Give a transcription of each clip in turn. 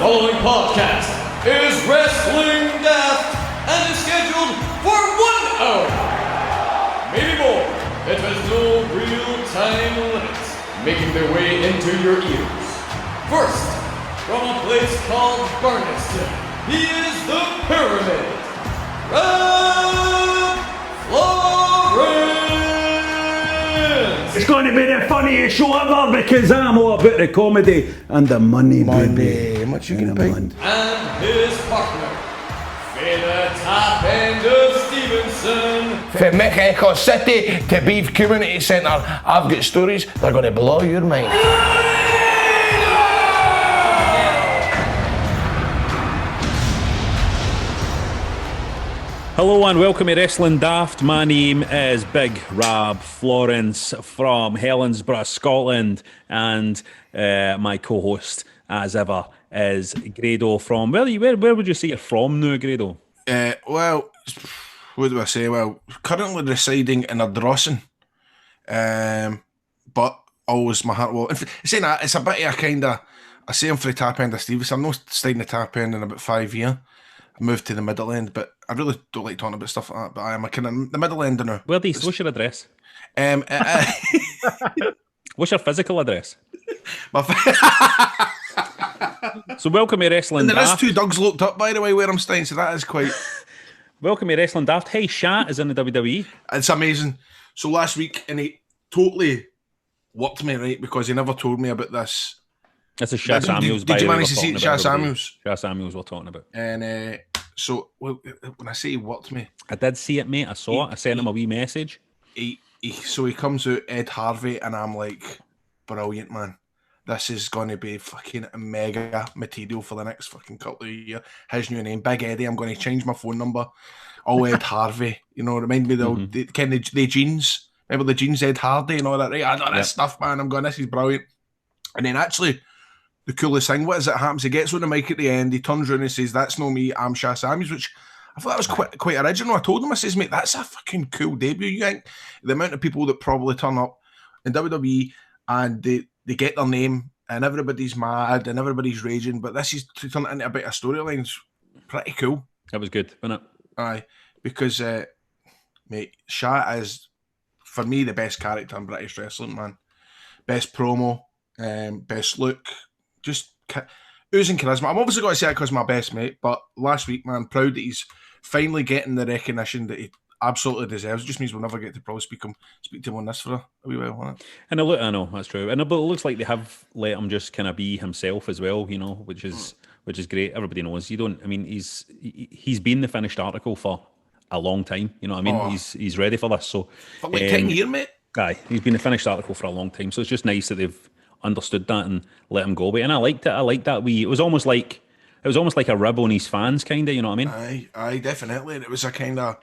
following podcast is Wrestling Daft and is scheduled for 1 hour. Maybe more. It has no real-time limits, making their way into your ears. First, from a place called Barneston, he is the Pyramid. It's going to be the funniest show ever because I'm all about the comedy and the money, baby. How much you gonna pay? And his partner, the top end of Stevenson. From Mexico City to Beef Community Centre, I've got stories that are going to blow your mind. Hello and welcome to Wrestling Daft. My name is Big Rob Florence from Helensburgh, Scotland, and my co-host, as ever, is Grado from... Where would you say you're from now, Grado? Well, what do I say? Well, currently residing in Ardrossan, but always my heart... Well, saying that, it's a bit of a kind of... I say I'm from the top end of Stevenson. I'm not staying in the top end in about 5 years. I moved to the middle end, but I really don't like talking about stuff like that, but I am a kind of the middle end now. What's your address? What's your physical address? So welcome to Wrestling Daft. And there is 2 dogs locked up, by the way, where I'm staying, so that is quite... Welcome to Wrestling Daft. Hey, Shah is in the WWE. It's amazing. So last week, and he totally worked me, right, because he never told me about this. This is Shah Samuels. Did you manage to see Shah Samuels? Shah Samuels we're talking about. And so when I say he worked me, I did see it, mate. I saw it. I sent him a wee message. So he comes out, Ed Harvey, and I'm like, brilliant, man. This is going to be fucking mega material for the next fucking couple of years. His new name, Big Eddie. I'm going to change my phone number. Oh, Ed Harvey. You know, remind me of the jeans. Remember the jeans, Ed Hardy and all that, right? I know this stuff, man. I'm going, this is brilliant. And then actually... the coolest thing, what is it happens? He gets on the mic at the end, he turns around and says, "That's no me, I'm Shah Samuels," which I thought that was quite original. I told him, I says, "Mate, that's a fucking cool debut." You think the amount of people that probably turn up in WWE and they get their name and everybody's mad and everybody's raging, but this is to turn it into a bit of storylines. Pretty cool. That was good, wasn't it? Aye, because mate, Shah is for me the best character in British wrestling, man. Best promo, best look. Just oozing charisma. I'm obviously going to say it because my best mate, but last week, man, proud that he's finally getting the recognition that he absolutely deserves. It just means we'll never get to probably speak to him on this for a wee while, won't it? And I know that's true. But it looks like they have let him just kind of be himself as well, you know, which is great. Everybody knows. He's been the finished article for a long time. You know what I mean? Oh. He's ready for this. So For like 10 years, mate. Aye, he's been the finished article for a long time. So it's just nice that they've understood that and let him go. But and I liked it. I liked that it was almost like a rib on his fans, kind of. You know what I mean? Aye, definitely. And it was a kind of.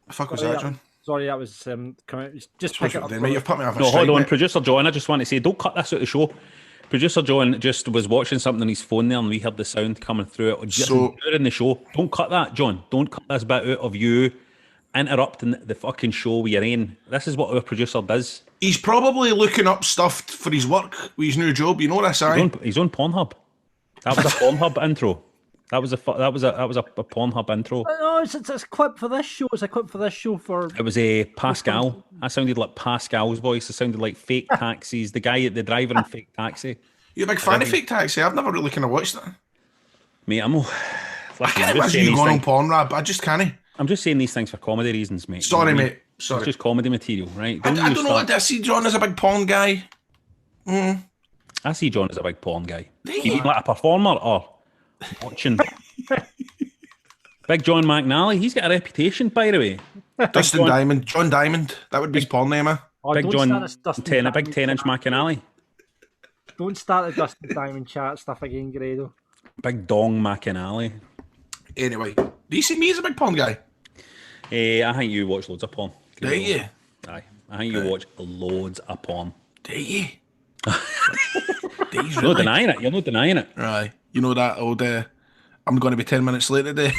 The fuck was that, John? Sorry, that was just pick it up. Mate, you've put me off a No, strike, hold on, mate. Producer John. I just want to say, don't cut this out of the show. Producer John just was watching something on his phone there, and we heard the sound coming through it just during the show. Don't cut that, John. Don't cut this bit out of you interrupting the fucking show we are in. This is what our producer does. He's probably looking up stuff for his work with his new job. You know this, aye? He's on Pornhub. That was a Pornhub intro. That was a Pornhub intro. No, it's a clip for this show. It's a clip for this show for. It was a Pascal. That sounded like Pascal's voice. It sounded like Fake Taxis. The driver in Fake Taxi. You're a big fan of Fake Taxi? I've never really kind of watched that. Mate, I can't imagine you going on porn, Rab. I just can't. I'm just saying these things for comedy reasons, mate. Sorry, you know mate. Sorry. It's just comedy material, right? I don't know what I see John as a big porn guy. I see John as a big porn guy. Do You mean like a performer or watching? Big John McNally, he's got a reputation, by the way. Dustin Diamond. John Diamond. That would be his porn name, eh? Oh, Big don't John, start this Dustin Diamond big 10-inch McAnally. Don't start the Dustin Diamond chat stuff again, Grado. Big Dong McAnally. Anyway, do you see me as a big porn guy? I think you watch loads of porn. Do you? Aye. I think you watch loads of porn. Do you? You're not denying it. You're not denying it. Right. You know that old, I'm going to be 10 minutes late today.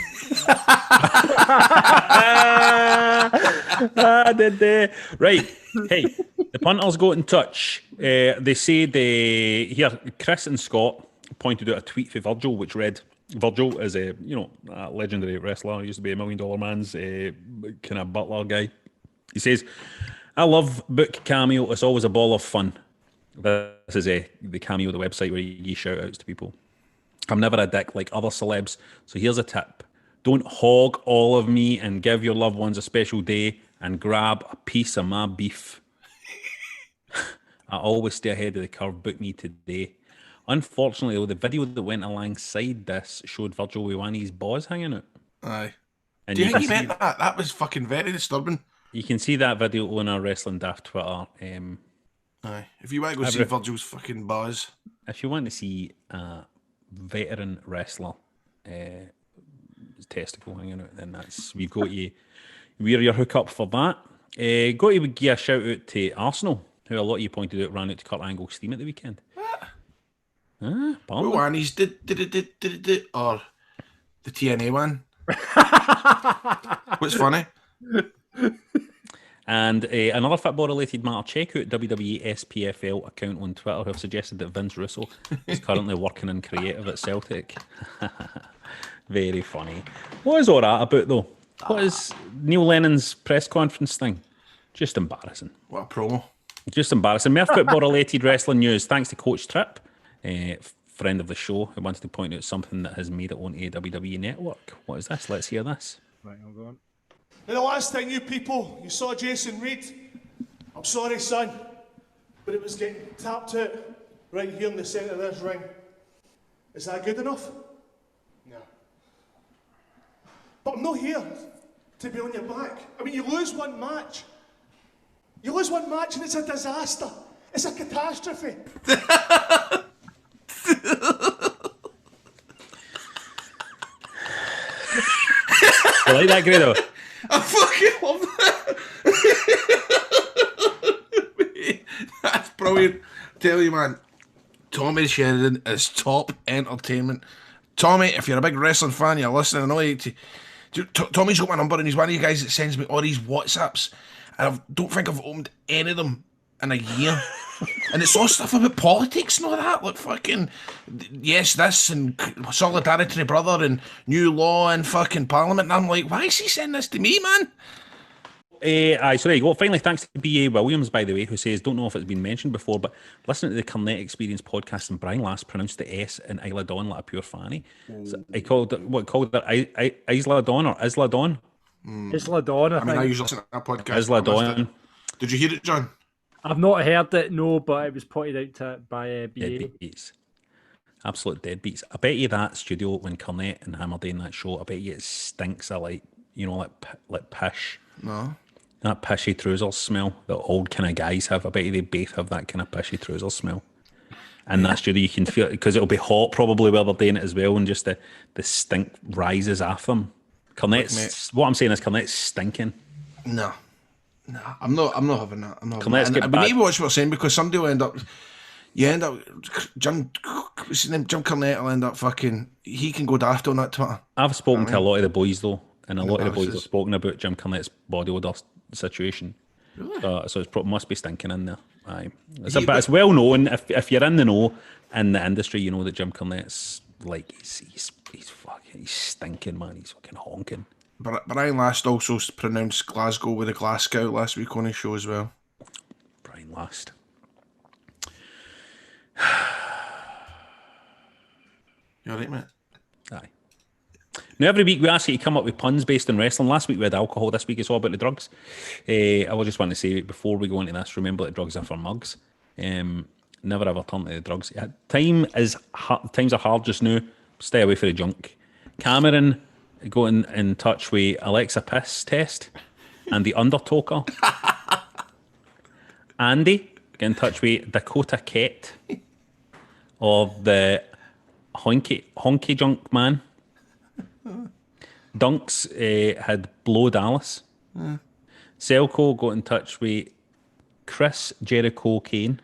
Right. Hey, the punters got in touch. They said, here, Chris and Scott pointed out a tweet for Virgil, which read, Virgil is a legendary wrestler. He used to be $1 Million Man's kind of butler guy. He says, I love book cameo. It's always a ball of fun. This is the Cameo, the website where you shout outs to people. I'm never a dick like other celebs. So here's a tip. Don't hog all of me and give your loved ones a special day and grab a piece of my beef. I always stay ahead of the curve. Book me today. Unfortunately, though, the video that went alongside this showed Virgil with one of his balls hanging out. Aye. And do you think he meant that? That was fucking very disturbing. You can see that video on our Wrestling Daft Twitter. Aye. If you want to go see Virgil's fucking buzz. If you want to see a veteran wrestler testicle hanging out, then we've got you. We're your hookup for that. Got to give a shout out to Arsenal, who a lot of you pointed out ran out to Kurt Angle's steam at the weekend. What one? He's did or the TNA one? What's funny? And another football-related matter, check out WWE SPFL account on Twitter, who have suggested that Vince Russo is currently working in creative at Celtic. Very funny. What is all that about, though? What is Neil Lennon's press conference thing? Just embarrassing. What a promo. Just embarrassing. More football-related wrestling news. Thanks to Coach Tripp, friend of the show, who wanted to point out something that has made it on WWE Network. What is this? Let's hear this. Right, I'll go on. Now, the last time you people, you saw Jason Reed, I'm sorry, son, but it was getting tapped out right here in the centre of this ring. Is that good enough? No. But I'm not here to be on your back. I mean, you lose one match. You lose one match and it's a disaster. It's a catastrophe. You like that, Grado? I fucking love that. That's brilliant. Tell you, man, Tommy Sheridan is top entertainment. Tommy, if you're a big wrestling fan, you're listening, I know Tommy's got my number and he's one of you guys that sends me all these WhatsApps, and I don't think I've opened any of them in a year. And it's all stuff about politics and all that, like fucking yes, this and solidarity to brother and new law and fucking parliament. And I'm like, why is he sending this to me, man? So there you go. Finally, thanks to B.A. Williams, by the way, who says, don't know if it's been mentioned before, but listening to the Cornette Experience podcast, and Brian Last pronounced the S in Isla Dawn like a pure fanny. So I called it Isla Dawn or Isla Dawn? Isla Dawn, I mean, I think. usually listen to that podcast. Isla Dawn. Did you hear it, John? I've not heard it, no, but it was pointed out to by BA. Deadbeats. Absolute deadbeats. I bet you that studio, when Cornette and Hammer doing that show, I bet you it stinks of like pish. No. That pishy trousers smell that old kind of guys have. I bet you they both have that kind of pishy trousers smell. And that studio, you can feel it because it'll be hot probably while they're doing it as well, and just the stink rises off them. Cornette's, what I'm saying is Cornette's stinking. No, I'm not having that. I'm not having Cornette's that. And maybe what we're saying, because somebody will end up, Jim Cornette will end up fucking, he can go daft on that Twitter. I've spoken to a lot of the boys though, and a lot of the boys have spoken about Jim Cornette's body odour situation. Really? So it must be stinking in there. Aye. But it's well known, if you're in the know in the industry, you know that Jim Cornette's like, he's stinking, man. He's fucking honking. Brian Last also pronounced Glasgow with a Glasgow last week on his show as well. Brian Last. You alright, mate? Aye. Now, every week we ask you to come up with puns based on wrestling. Last week we had alcohol. This week it's all about the drugs. I will just want to say before we go into this, remember that drugs are for mugs. Never ever turn to the drugs. Times are hard just now. Stay away from the junk. Cameron going in touch with Alexa Piss Test and the Undertaker. Andy get in touch with Dakota Ket or the honky junk man. Dunks had Blow Dallas. Selco got in touch with Chris Jericho Kane.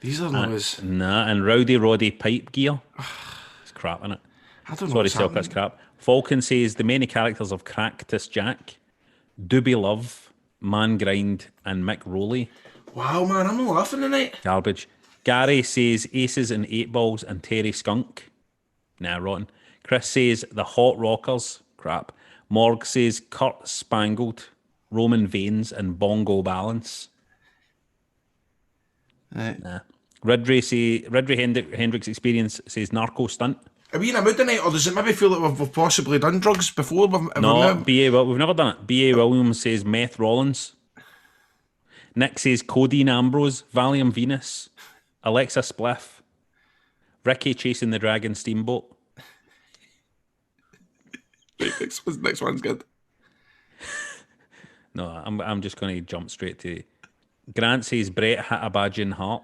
These are those. And Rowdy Roddy Pipe Gear. It's crap, isn't it? I don't know. Sorry, Selco, it's crap. Falcon says the many characters of Cactus Jack, Doobie Love, Man Grind, and Mick Rowley. Wow, man, I'm not laughing tonight. Garbage. Gary says Aces and 8 Balls and Terry Skunk. Nah, rotten. Chris says the Hot Rockers. Crap. Morg says Kurt Spangled, Roman Veins, and Bongo Balance. Nah. Ridley Hendricks Experience says Narco Stunt. Are we in a mood tonight, or does it maybe feel like we've possibly done drugs before? No, we've never done it. B.A. Williams says Meth Rollins. Nick says Codeine Ambrose, Valium Venus, Alexa Spliff, Ricky Chasing the Dragon Steamboat. Next one's good. No, I'm just going to jump straight to Grant says Brett hit a badge in heart.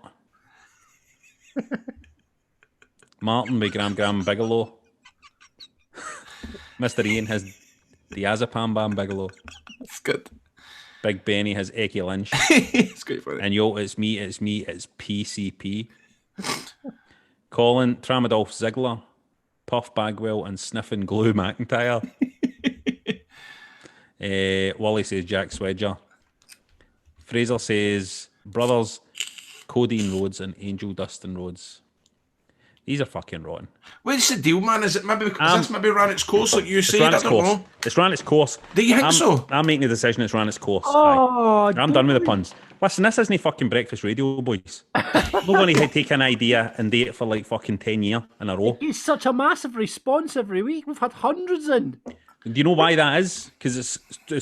Martin by Graham Bigelow. Mr. Ian has Diazepam Bam Bigelow. That's good. Big Benny has Eki Lynch. It's great for it. And yo, it's me, it's PCP. Colin, Tramadol Ziggler, Puff Bagwell, and Sniffing Glue McIntyre. Wally says Jack Swedger. Fraser says Brothers, Codeine Rhodes, and Angel Dustin Rhodes. These are fucking rotten. What's the deal, man? Is it maybe this maybe ran its course, like you said? I don't know. It's ran its course. Do you think so? I'm making the decision. It's ran its course. Oh, I'm done with the puns. Listen, this isn't fucking breakfast radio, boys. We're going to take an idea and do it for like fucking 10 years in a row. It's such a massive response every week. We've had hundreds in. Do you know why that is? Because it's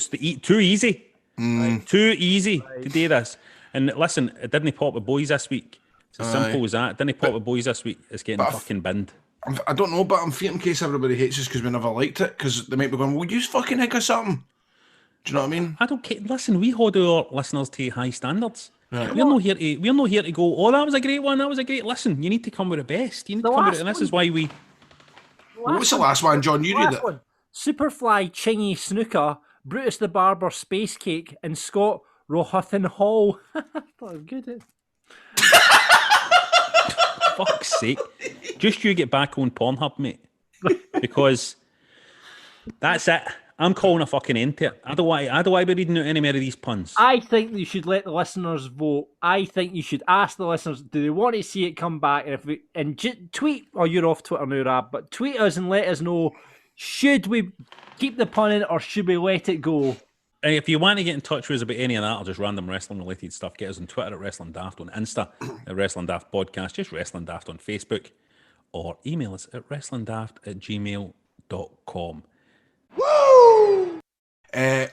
too easy. Too easy to do this. And listen, it didn't pop with boys this week. It's as simple as that. It didn't pop with boys this week. It's getting fucking binned. I don't know, but I'm fearing in case everybody hates us because we never liked it, because they might be going, well, you fucking think of something. Do you know what I mean? I don't care. Listen, we hold our listeners to high standards. Right. We're not here to go, oh, that was a great one, that was a great... Listen, you need to come with the best. You need to come with it, and this is why we... What's the last one, John? You read it. One. Superfly, Chingy Snooker, Brutus the Barber, Space Cake, and Scott Rohathan Hall. I thought it was good. Fuck's sake. Just you get back on Pornhub, mate. Because that's it. I'm calling a fucking end to it. I don't want to be reading out any more of these puns. I think you should let the listeners vote. I think you should ask the listeners, do they want to see it come back? And tweet, or you're off Twitter now, Rab, but tweet us and let us know, should we keep the pun in or should we let it go? If you want to get in touch with us about any of that or just random wrestling related stuff, get us on Twitter at Wrestling Daft, on Insta at Wrestling Daft Podcast, just Wrestling Daft on Facebook, or email us at wrestlingdaft@gmail.com. Woo!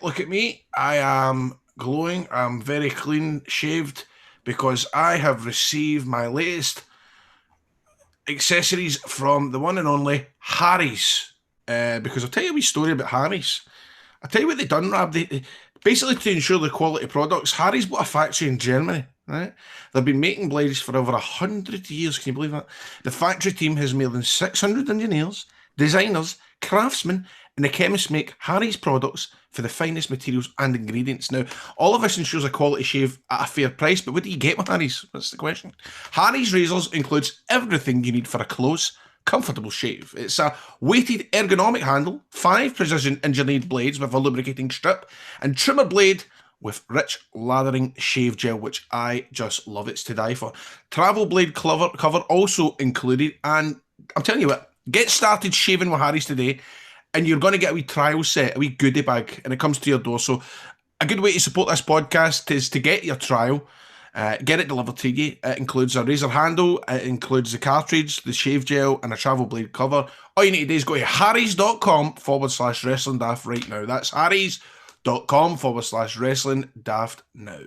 Look at me. I am glowing. I'm very clean shaved because I have received my latest accessories from the one and only Harry's. Because I'll tell you a wee story about Harry's. I'll tell you what they've done, Rab. They basically, to ensure the quality products, Harry's bought a factory in Germany, right? They've been making blades for over 100 years. Can you believe that? The factory team has more than 600 engineers, designers, craftsmen, and the chemists make Harry's products for the finest materials and ingredients. Now, all of this ensures a quality shave at a fair price, but what do you get with Harry's? That's the question. Harry's razors includes everything you need for a close, comfortable shave. It's a weighted ergonomic handle, 5 precision engineered blades with a lubricating strip, and trimmer blade with rich lathering shave gel, which I just love. It's to die for. Travel blade cover also included, and I'm telling you what, get started shaving with Harry's today, and you're going to get a wee trial set, a wee goodie bag, and it comes to your door. So a good way to support this podcast is to get your trial. Get it delivered to you. It includes a razor handle, it includes the cartridge, the shave gel, and a travel blade cover. All you need to do is go to harrys.com/wrestling daft right now. That's harrys.com/wrestling daft now.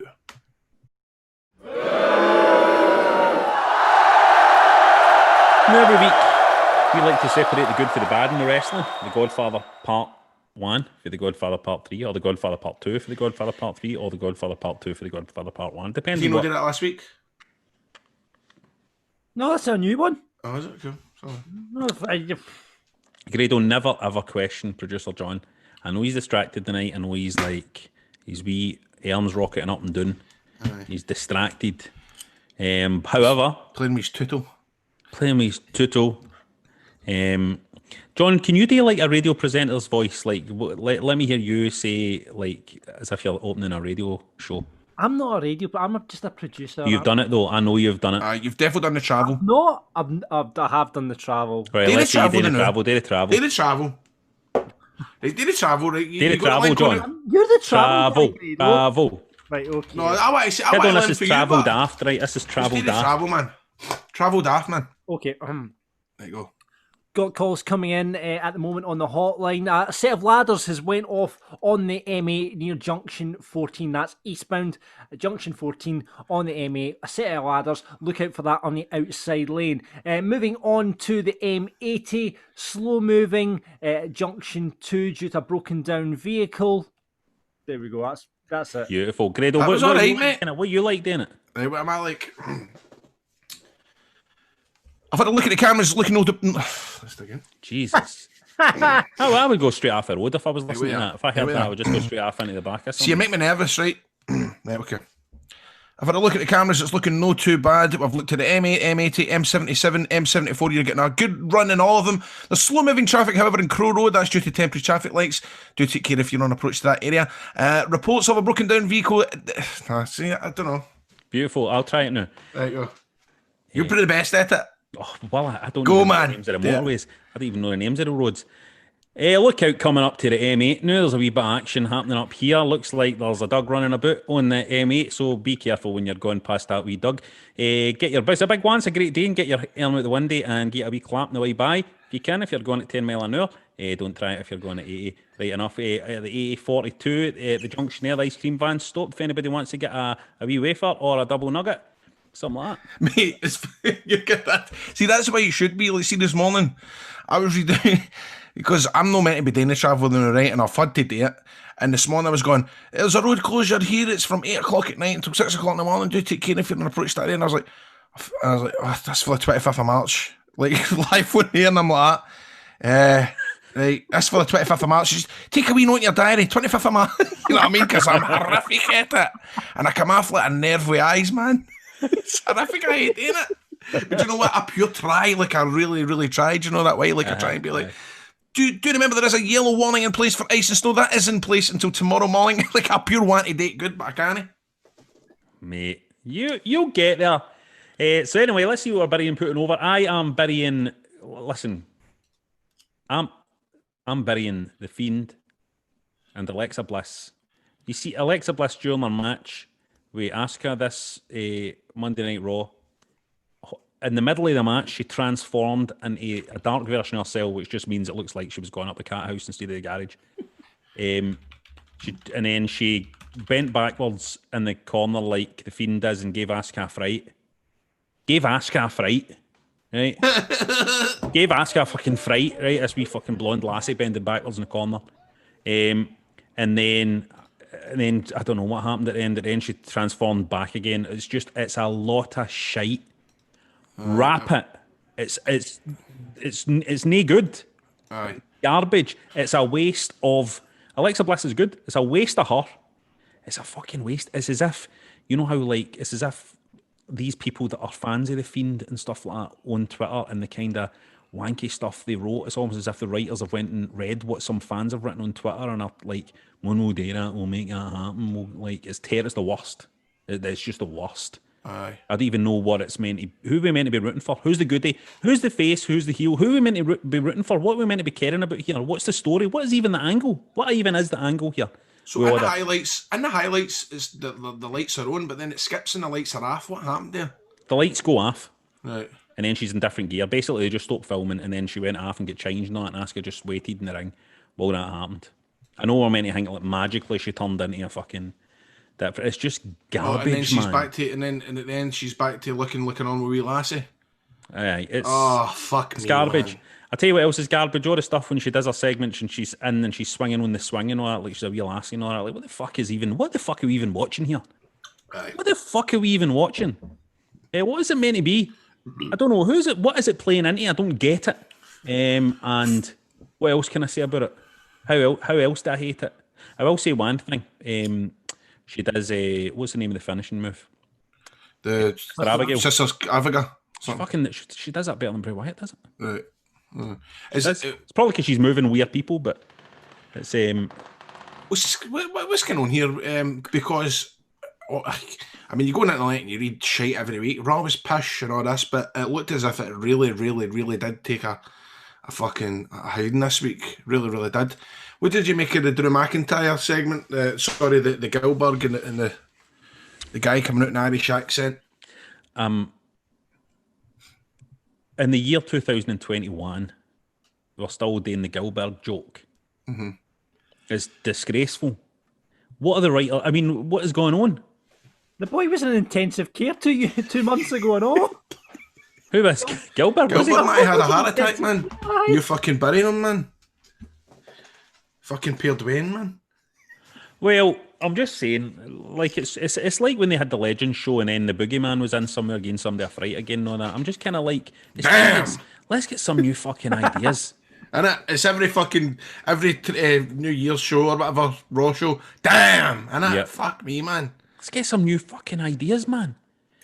Every week, we like to separate the good for the bad in the wrestling. The Godfather Part 1 for the Godfather Part 3, or the Godfather Part 2 for the Godfather Part 3, or the Godfather Part 2 for the Godfather Part 1. Depends. You did that last week? No, that's a new one. Oh, is it? Cool. Sorry. No, Grado never ever question producer John. I know he's distracted tonight. I know he's wee arms rocketing up and down. Aye. He's distracted. However, playing with his tuto. John, can you do like a radio presenter's voice? Like, let me hear you say, like, as if you're opening a radio show. I'm not a radio, but I'm just a producer. You've done it though. I know you've done it. You've definitely done the travel. No, I have done the travel. Right, Daily let's say you travel, did the then, travel. Did the travel. Did the travel. Right, did the travel, right? Did the travel, John. You're the travel. Travel. Travel. Right, okay. No, I want to say, Hold on, this learn is for travel you, but daft, right? This is travel did the daft. travel, man. Travel daft, man. Okay. There you go. Got calls coming in at the moment on the hotline. A set of ladders has went off on the M8 near Junction 14. That's eastbound Junction 14 on the M8. A set of ladders. Look out for that on the outside lane. Moving on to the M80. Slow moving Junction 2 due to a broken down vehicle. There we go. That's it. Beautiful. Grado, That was all right, mate. What you like doing it? Right, what am I like? I've had a look at the cameras, looking all the. Let's again. Jesus. I would go straight off the road if I was listening to we that. If I heard that, I would just go straight off into the back or something. See, you make me nervous, right? Right, okay. I've had a look at the cameras, it's looking no too bad. We've looked at the M8, M80, M77, M74. You're getting a good run in all of them. There's slow moving traffic, however, in Crow Road. That's due to temporary traffic lights. Do take care if you're on approach to that area. Reports of a broken down vehicle. See, I don't know. Beautiful. I'll try it now. There you go. You're pretty the best at it. Oh, well, I don't Go, know man. the names of the motorways. I don't even know the names of the roads. Look out coming up to the M8. Now there's a wee bit of action happening up here. Looks like there's a dog running about on the M8, so be careful when you're going past that wee dog. Get your it's a big one, it's a great day, and get your arm out the window and get a wee clap on the way by. If you can, if you're going at 10 mile an hour. Don't try it if you're going at 80. Right enough. The 8042, the junction there, the ice cream van stopped. If anybody wants to get a wee wafer or a double nugget. Something like that. Mate, you get that. See, that's why you should be. Like, see, this morning, I was reading, because I'm not meant to be doing the travel now, right? And I've had to do it. And this morning I was going, there's a road closure here. It's from 8 o'clock at night until 6 o'clock in the morning. Do take care if you're on approach that area. And I was like, oh, that's for the 25th of March. Like, live one here, and I'm like that. Right, that's for the 25th of March. Just take a wee note in your diary, 25th of March. You know what I mean? Because I'm horrific at it. And I come off like a nerve with eyes, man. It's horrific, I hate doing it. But you know what? I pure try, like I really, really tried, you know, that way. Like I try and be like, do you remember there is a yellow warning in place for ice and snow? That is in place until tomorrow morning. Like I pure want to date good, but I can't. Mate, you'll get there. So anyway, let's see what we're burying putting over. I am burying, listen, I'm burying the Fiend and Alexa Bliss. You see, Alexa Bliss during their match with Asuka this Monday Night Raw. In the middle of the match, she transformed into a dark version of herself, which just means it looks like she was going up the cat house instead of the garage. And then she bent backwards in the corner like the Fiend does and gave Asuka a fright. Gave Asuka a fright, right? Gave Asuka a fucking fright, right? This wee fucking blonde lassie bending backwards in the corner. And then I don't know what happened at the end. At the end, she transformed back again. It's a lot of shite. Wrap it. It's nae good. Aye. Garbage. It's a waste of. Alexa Bliss is good. It's a waste of her. It's a fucking waste. It's as if, you know how like, it's as if these people that are fans of the Fiend and stuff like that on Twitter and the kind of wanky stuff they wrote, it's almost as if the writers have went and read what some fans have written on Twitter and are like, we'll do that, we'll make that happen. It's the worst. It's just the worst. Aye. I don't even know what it's meant to. Who are we meant to be rooting for? Who's the goodie? Who's the face? Who's the heel? Who are we meant to be rooting for? What are we meant to be caring about here? What's the story? What is even the angle? What even is the angle here? So in the highlights, is the lights are on, but then it skips and the lights are off. What happened there? The lights go off. Right. And then she's in different gear. Basically, they just stopped filming and then she went off and get changed and that, and Asuka just waited in the ring while that happened. I know we're meant to think like magically she turned into a fucking... It's just garbage, and then she's man. back to, and at the end she's back to looking on with wee lassie. Aye, it's fuck it's me, garbage. Man. I'll tell you what else is garbage. All the stuff when she does her segments and she's in and she's swinging on the swing and all that, like she's a wee lassie and all that. Like, what the fuck are we even watching here? Aye. What the fuck are we even watching? What is it meant to be? I don't know. What is it playing into? I don't get it. And what else can I say about it? How else do I hate it? I will say one thing. She does what's the name of the finishing move? The Abigail. Sisters Aviga. She does that better than Bray Wyatt, does it? Right. It's probably because she's moving weird people, but it's what's going on here? Because I mean, you go on the internet and you read shite every week. Raw was pish and all this, but it looked as if it really, really, really did take a fucking hiding this week. Really, really did. What did you make of the Drew McIntyre segment? The Goldberg and the guy coming out in Irish accent? In the year 2021, we're still doing the Goldberg joke. Mm-hmm. It's disgraceful. What are the right? I mean, what is going on? The boy was in intensive care 2 months ago and all. Who was Goldberg? Was he? Goldberg might have had a heart attack, man. You fucking bury him, man. Fucking Pierre Dwayne, man. Well, I'm just saying, like it's like when they had the Legends show and then the Boogeyman was in somewhere against somebody a fright again and all that. I'm just kind of like, let's get some new fucking ideas. And it's every New Year's show or whatever, Raw show. Damn! And Yep. Fuck me, man. Let's get some new fucking ideas, man.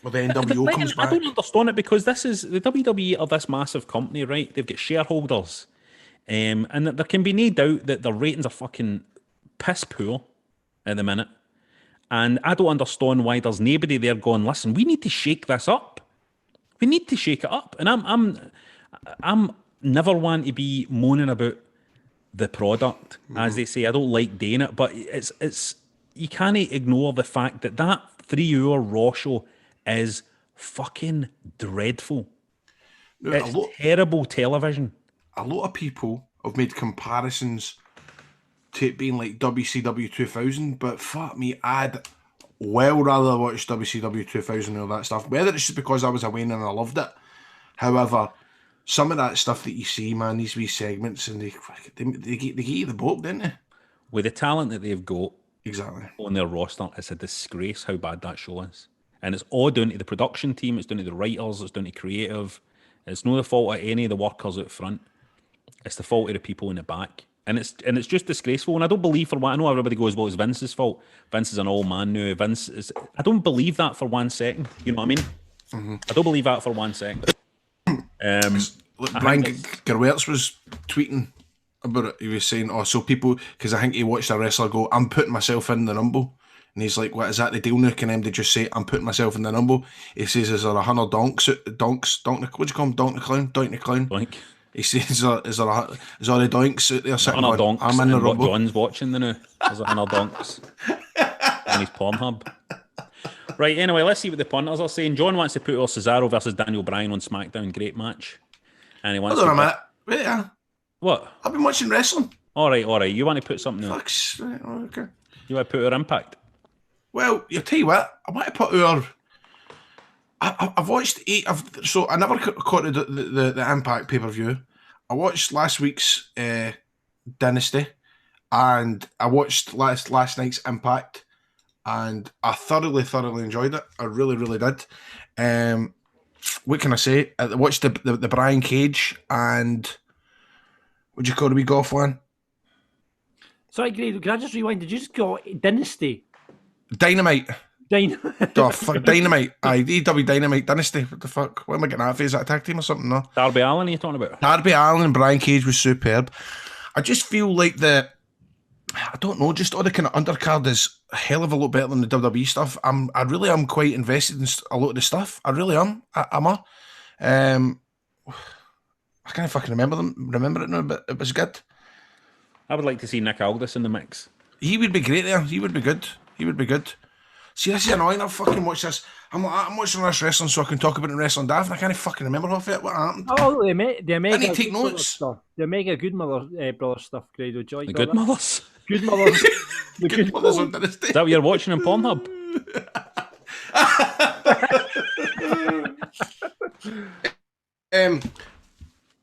Well, the NWO Like, comes I back. don't understand it because this is the WWE are this massive company, right? They've got shareholders, and there can be no doubt that their ratings are fucking piss poor at the minute. And I don't understand why there's nobody there going, listen, we need to shake this up. We need to shake it up. And I'm never one to be moaning about the product, as they say. I don't like doing it, but it's you can't ignore the fact that 3-hour Raw show is fucking dreadful. It's terrible television. A lot of people have made comparisons to it being like WCW 2000, but fuck me, I'd well rather watch WCW 2000 and all that stuff. Whether it's just because I was a Wayne and I loved it. However, some of that stuff that you see, man, these wee segments, and they get you the book, don't they? With the talent that they've got Exactly. on their roster, it's a disgrace how bad that show is. And it's all down to the production team, it's down to the writers, it's down to creative. It's not the fault of any of the workers out front. It's the fault of the people in the back. And it's just disgraceful. And I don't believe for one, I know everybody goes, well, it's Vince's fault. Vince is an old man now. I don't believe that for 1 second. You know what I mean? Mm-hmm. I don't believe that for 1 second. Brian Gerwertz was tweeting about it. He was saying, so people, because I think he watched a wrestler go, I'm putting myself in the Rumble. And he's like, what is that the deal now? Can they just say, I'm putting myself in the Rumble? He says, is there 100 donks, what do you call him? Donk the clown? Doink. He says, is there the doinks out there sitting Donks. going, I'm in the and Rumble. what John's watching the now. There's 100 donks on his Pornhub. Right, anyway, let's see what the punters are saying. John wants to put Cesaro versus Daniel Bryan on SmackDown. Great match. And he wants Hold on a minute. Wait, yeah. What? I've been watching wrestling. All right. You want to put something on? Fuck's right, okay. You want to put our Impact? Well, you tell you what, I want to put our. I've watched 8. So I never caught the Impact pay-per-view. I watched last week's Dynasty, and I watched last night's Impact, and I thoroughly enjoyed it. I really, really did. What can I say? I watched the Brian Cage and what do you call the wee golf one? Sorry, Grado, can I just rewind? Did you just call it Dynasty? Dynamite. Dynamite. Fuck, Dynamite. AEW Dynamite Dynasty. What the fuck? What am I getting at? Is that a tag team or something? No. Darby Allin, are you talking about? Darby Allin and Brian Cage was superb. I just feel like I don't know, just all the kind of undercard is a hell of a lot better than the WWE stuff. I really am quite invested in a lot of the stuff. I really am. I can't fucking remember it now, but it was good. I would like to see Nick Aldis in the mix. He would be great there. He would be good. See, this is annoying. I've fucking watched this. I'm watching this wrestling so I can talk about it in Wrestling Daft, and I can't fucking remember half of it. What happened? Oh, the Omega. I need to take notes. Stuff. The Omega Good Mother brother stuff, Grado. Do you like The all Good that? Mothers. Good Mothers. The Good Mothers on Dynasty. Is that what you're watching on Pornhub?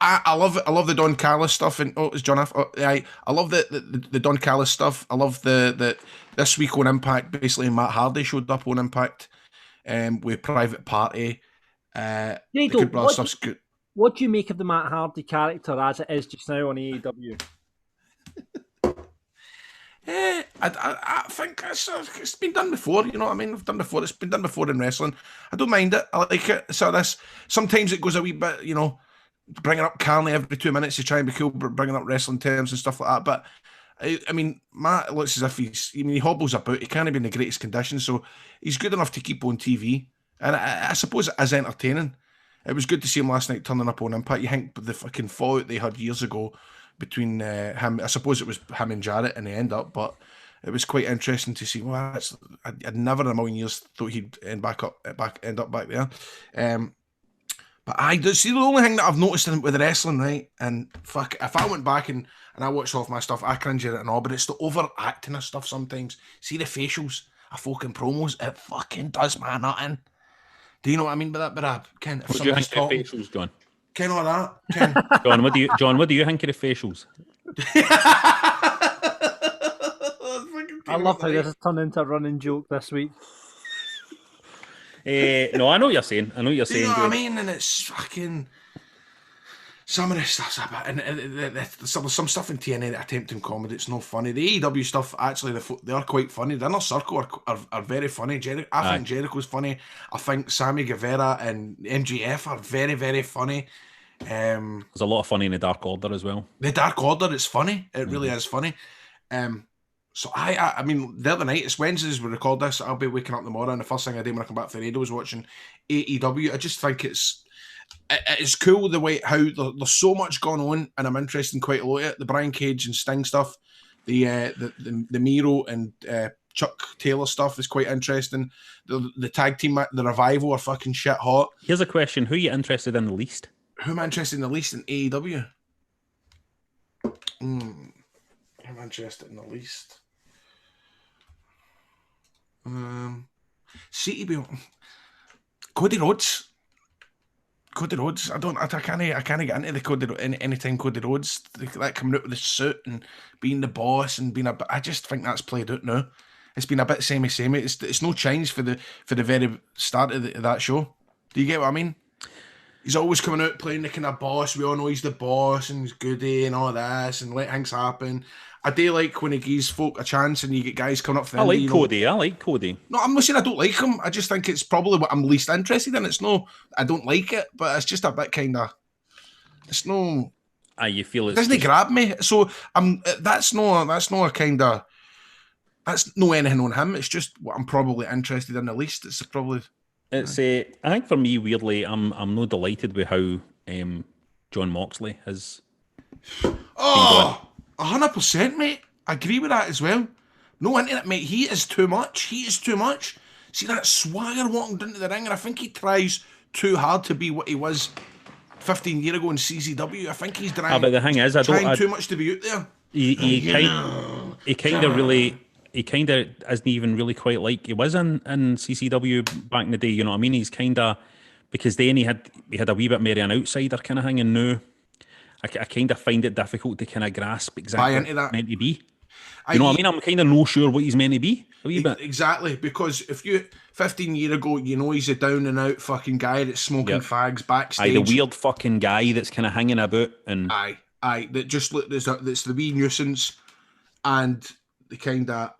I love the Don Callis stuff, and it's John F. I love the Don Callis stuff. I love the this week on Impact. Basically, Matt Hardy showed up on Impact, with Private Party. The Good Brother stuff's good. What do you make of the Matt Hardy character as it is just now on AEW? I think it's been done before, you know what I mean? I've done before. It's been done before in wrestling. I don't mind it. I like it. So sometimes it goes a wee bit, bringing up Carney every 2 minutes to try and be cool, bringing up wrestling terms and stuff like that. But I mean, Matt looks as if he hobbles about. He can't be in the greatest condition, so he's good enough to keep on TV. And I suppose it is entertaining. It was good to see him last night turning up on Impact. You think the fucking fallout they had years ago between him, I suppose it was him and Jarrett in the end up, but it was quite interesting to see. Well, I'd never in a million years thought he'd end up back there. But I do see the only thing that I've noticed with wrestling, right? And fuck, if I went back and I watched off my stuff, I cringe at it and all, but it's the overacting of stuff sometimes. See the facials, a fucking promos, it fucking does my nothing. Do you know what I mean by that? But Ken, if What do you somebody's think of the talking, facials, John? Ken, all that, Ken. John, what do you think of the facials? I love how this has turned into a running joke this week. No, I know what you're saying. Do you know what I mean? And it's fucking... Some of this stuff's a bit... And some stuff in TNA that attempting comedy, it's not funny. The AEW stuff, actually, they are quite funny. The Inner Circle are very funny. I think Jericho's funny. I think Sammy Guevara and MJF are very, very funny. There's a lot of funny in the Dark Order as well. The Dark Order is funny. It really is funny. So I mean, the other night, it's Wednesdays we record this. I'll be waking up tomorrow, and the first thing I do when I come back from the radio is watching AEW. I just think it's cool the way how there's so much going on, and I'm interested in quite a lot of it. The Brian Cage and Sting stuff, the Miro and Chuck Taylor stuff is quite interesting. The tag team, the Revival are fucking shit hot. Here's a question: who are you interested in the least? Who am I interested in the least in AEW? I'm interested in the least. CTB, Cody Rhodes. I can't get into the Cody anytime Cody Rhodes, that coming out with the suit and being the boss and being I just think that's played out now. It's been a bit samey. It's no change for the very start of that show. Do you get what I mean? He's always coming out playing the kind of boss. We all know he's the boss and he's goody and all this and let things happen. I do like when he gives folk a chance and you get guys coming up for the I like Cody. No, I'm not saying I don't like him. I just think it's probably what I'm least interested in. It's no, I don't like it, but it's just a bit kind of, it's no... You feel it doesn't grab me. So that's no anything on him. It's just what I'm probably interested in the least. It's probably... It's I think for me, weirdly, I'm not delighted with how Jon Moxley has... Oh! 100%, mate. I agree with that as well. No internet, mate. He is too much. See that swagger walking into the ring, and I think he tries too hard to be what he was 15 years ago in CZW. I think he's trying, but the thing is, trying too much to be out there. He kind of isn't even really quite like he was in CCW back in the day. You know what I mean? He's kind of, because then he had a wee bit more of an outsider kind of thing, and now I kind of find it difficult to kind of grasp exactly what he's meant to be. You know what I mean? I'm kind of not sure what he's meant to be a wee bit. Exactly, because if you 15 years ago, you know he's a down and out fucking guy that's smoking fags backstage. The weird fucking guy that's kind of hanging about and that just that's the wee nuisance and the kind of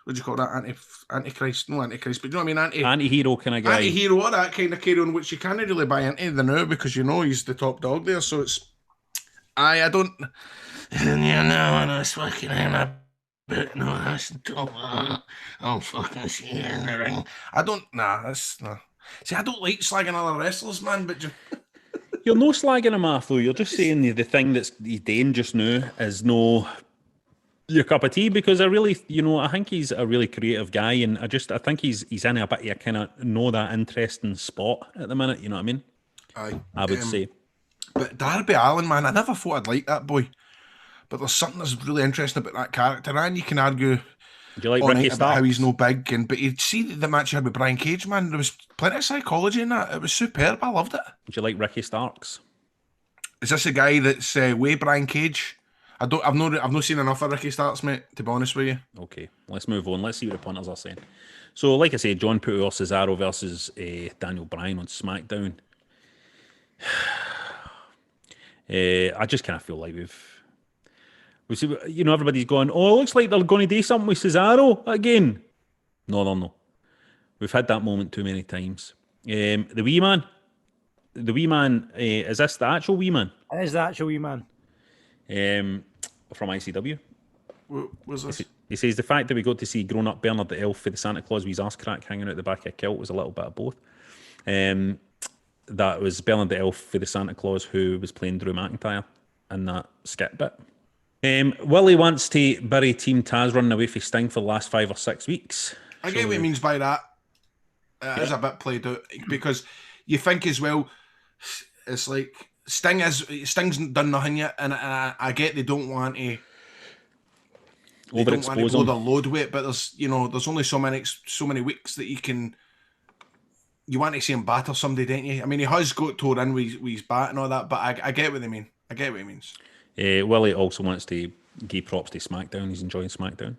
what do you call that? Antichrist, no Antichrist, but you know what I mean? Anti-hero kind of guy. Anti-hero, or that kind of carry on, which you can't really buy into the now because you know he's the top dog there. So it's, I don't, you know, and it's fucking but no, that's I'll fucking see you in the ring. See, I don't like slagging other wrestlers, man, but you're no slagging him off though. You're just saying the thing that's he's doing just now is no your cup of tea, because I really, I think he's a really creative guy, and I think he's in a bit of a kind of that interesting spot at the minute. You know what I mean? I would say. But Darby Allin, man, I never thought I'd like that boy. But there's something that's really interesting about that character, and you can argue do you like Ricky about how he's no big, but you see the match he had with Brian Cage, man. There was plenty of psychology in that. It was superb. I loved it. Do you like Ricky Starks? Is this a guy that's way Brian Cage? I've not seen enough of Ricky Starks, mate, to be honest with you. Okay, let's move on. Let's see what the punters are saying. So, like I said, John put out Cesaro versus Daniel Bryan on SmackDown. I just kind of feel like we see, everybody's going, oh, it looks like they're going to do something with Cesaro again. No, they're not. We've had that moment too many times. The wee man, is this the actual wee man? It is the actual wee man. from ICW. What was this? He says the fact that we got to see grown-up Bernard the Elf for the Santa Claus with his ass crack hanging out the back of a kilt was a little bit of both. That was Bernard the Elf for the Santa Claus who was playing Drew McIntyre in that skit bit. Willie wants to bury Team Taz running away from Sting for the last 5 or 6 weeks. I get what he means by that. It is a bit played out because you think as well, it's like Sting's done nothing yet, and I get they don't want to. They don't want to blow the load with it, but there's only so many weeks that you want to see him batter somebody, don't you? I mean, he has got tore in with his bat and all that, but I get what they mean. I get what he means. Willie also wants to give props to SmackDown. He's enjoying SmackDown.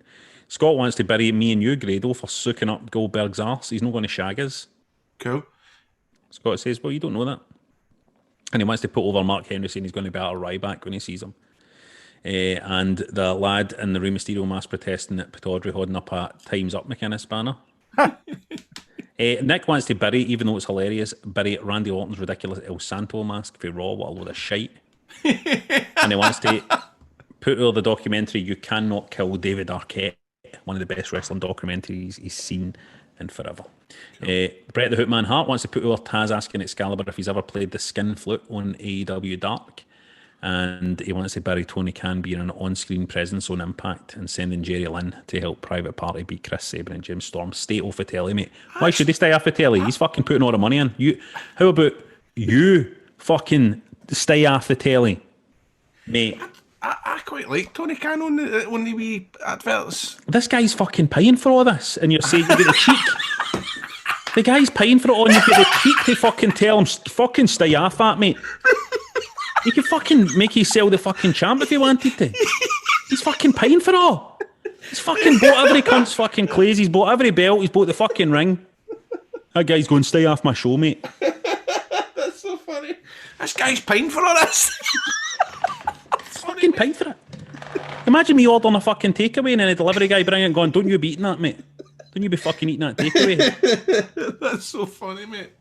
Scott wants to bury me and you, Grado, for sucking up Goldberg's arse. He's not going to shag us. Cool. Scott says, well, you don't know that. And he wants to put over Mark Henry, saying he's going to battle Ryback when he sees him. And the lad in the Rey Mysterio mask protesting that Pataudry holding up a Time's Up McInnes banner. Nick wants to bury, even though it's hilarious, bury Randy Orton's ridiculous El Santo mask for Raw. What a load of shite. And he wants to put over the documentary You Cannot Kill David Arquette, one of the best wrestling documentaries he's seen in forever. Cool. Bret the Hootman Hart wants to put over Taz asking Excalibur if he's ever played the skin flute on AEW Dark. And he wants to bury Tony Khan being an on-screen presence on Impact and sending Jerry Lynn to help Private Party beat Chris Sabin and Jim Storm. Stay off the telly, mate. Why should he stay off the telly? He's fucking putting all the money in. How about you fucking stay off the telly, mate? I quite like Tony Khan on the wee adverts. This guy's fucking paying for all this, and you're saying you get the cheek. The guy's paying for it all, and you get the cheek to fucking tell him fucking stay off that, mate. He could fucking make you sell the fucking champ if he wanted to. He's fucking paying for it all. He's fucking bought every cunt's fucking clays. He's bought every belt. He's bought the fucking ring. That guy's going, stay off my show, mate. That's so funny. This guy's paying for all this. Fucking paying for it. Imagine me ordering a fucking takeaway and then a delivery guy bringing it and going, don't you be eating that, mate. Don't you be fucking eating that takeaway. That's so funny, mate.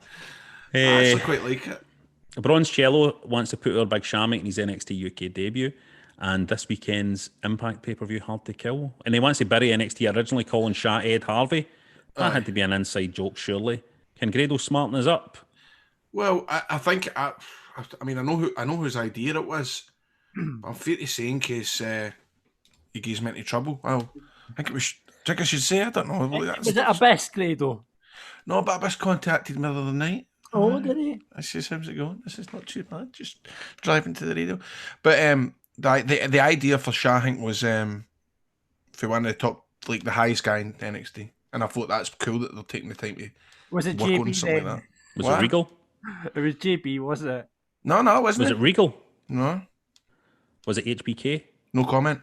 I actually quite like it. Bronze Cello wants to put our Big Shah making his NXT UK debut, and this weekend's Impact pay-per-view Hard to Kill. And he wants to bury NXT originally calling Shah Ed Harvey. That had to be an inside joke, surely. Can Grado smarten us up? Well, I think I know whose idea it was. But I'm fair to say in case he gets me into trouble. Well, I think I should say, I don't know. Was it Abyss, Grado? No, but Abyss contacted me the other night. Oh, did he? This is how's it going? This is not too bad. Just driving to the radio. But the idea for Shah, I think, was for one of the top, like the highest guy in NXT, and I thought that's cool that they're taking the time to was it work JB on something then? like that. Was it Regal? It was JB, wasn't it? No, it wasn't. Was it Regal? No. Was it HBK? No comment.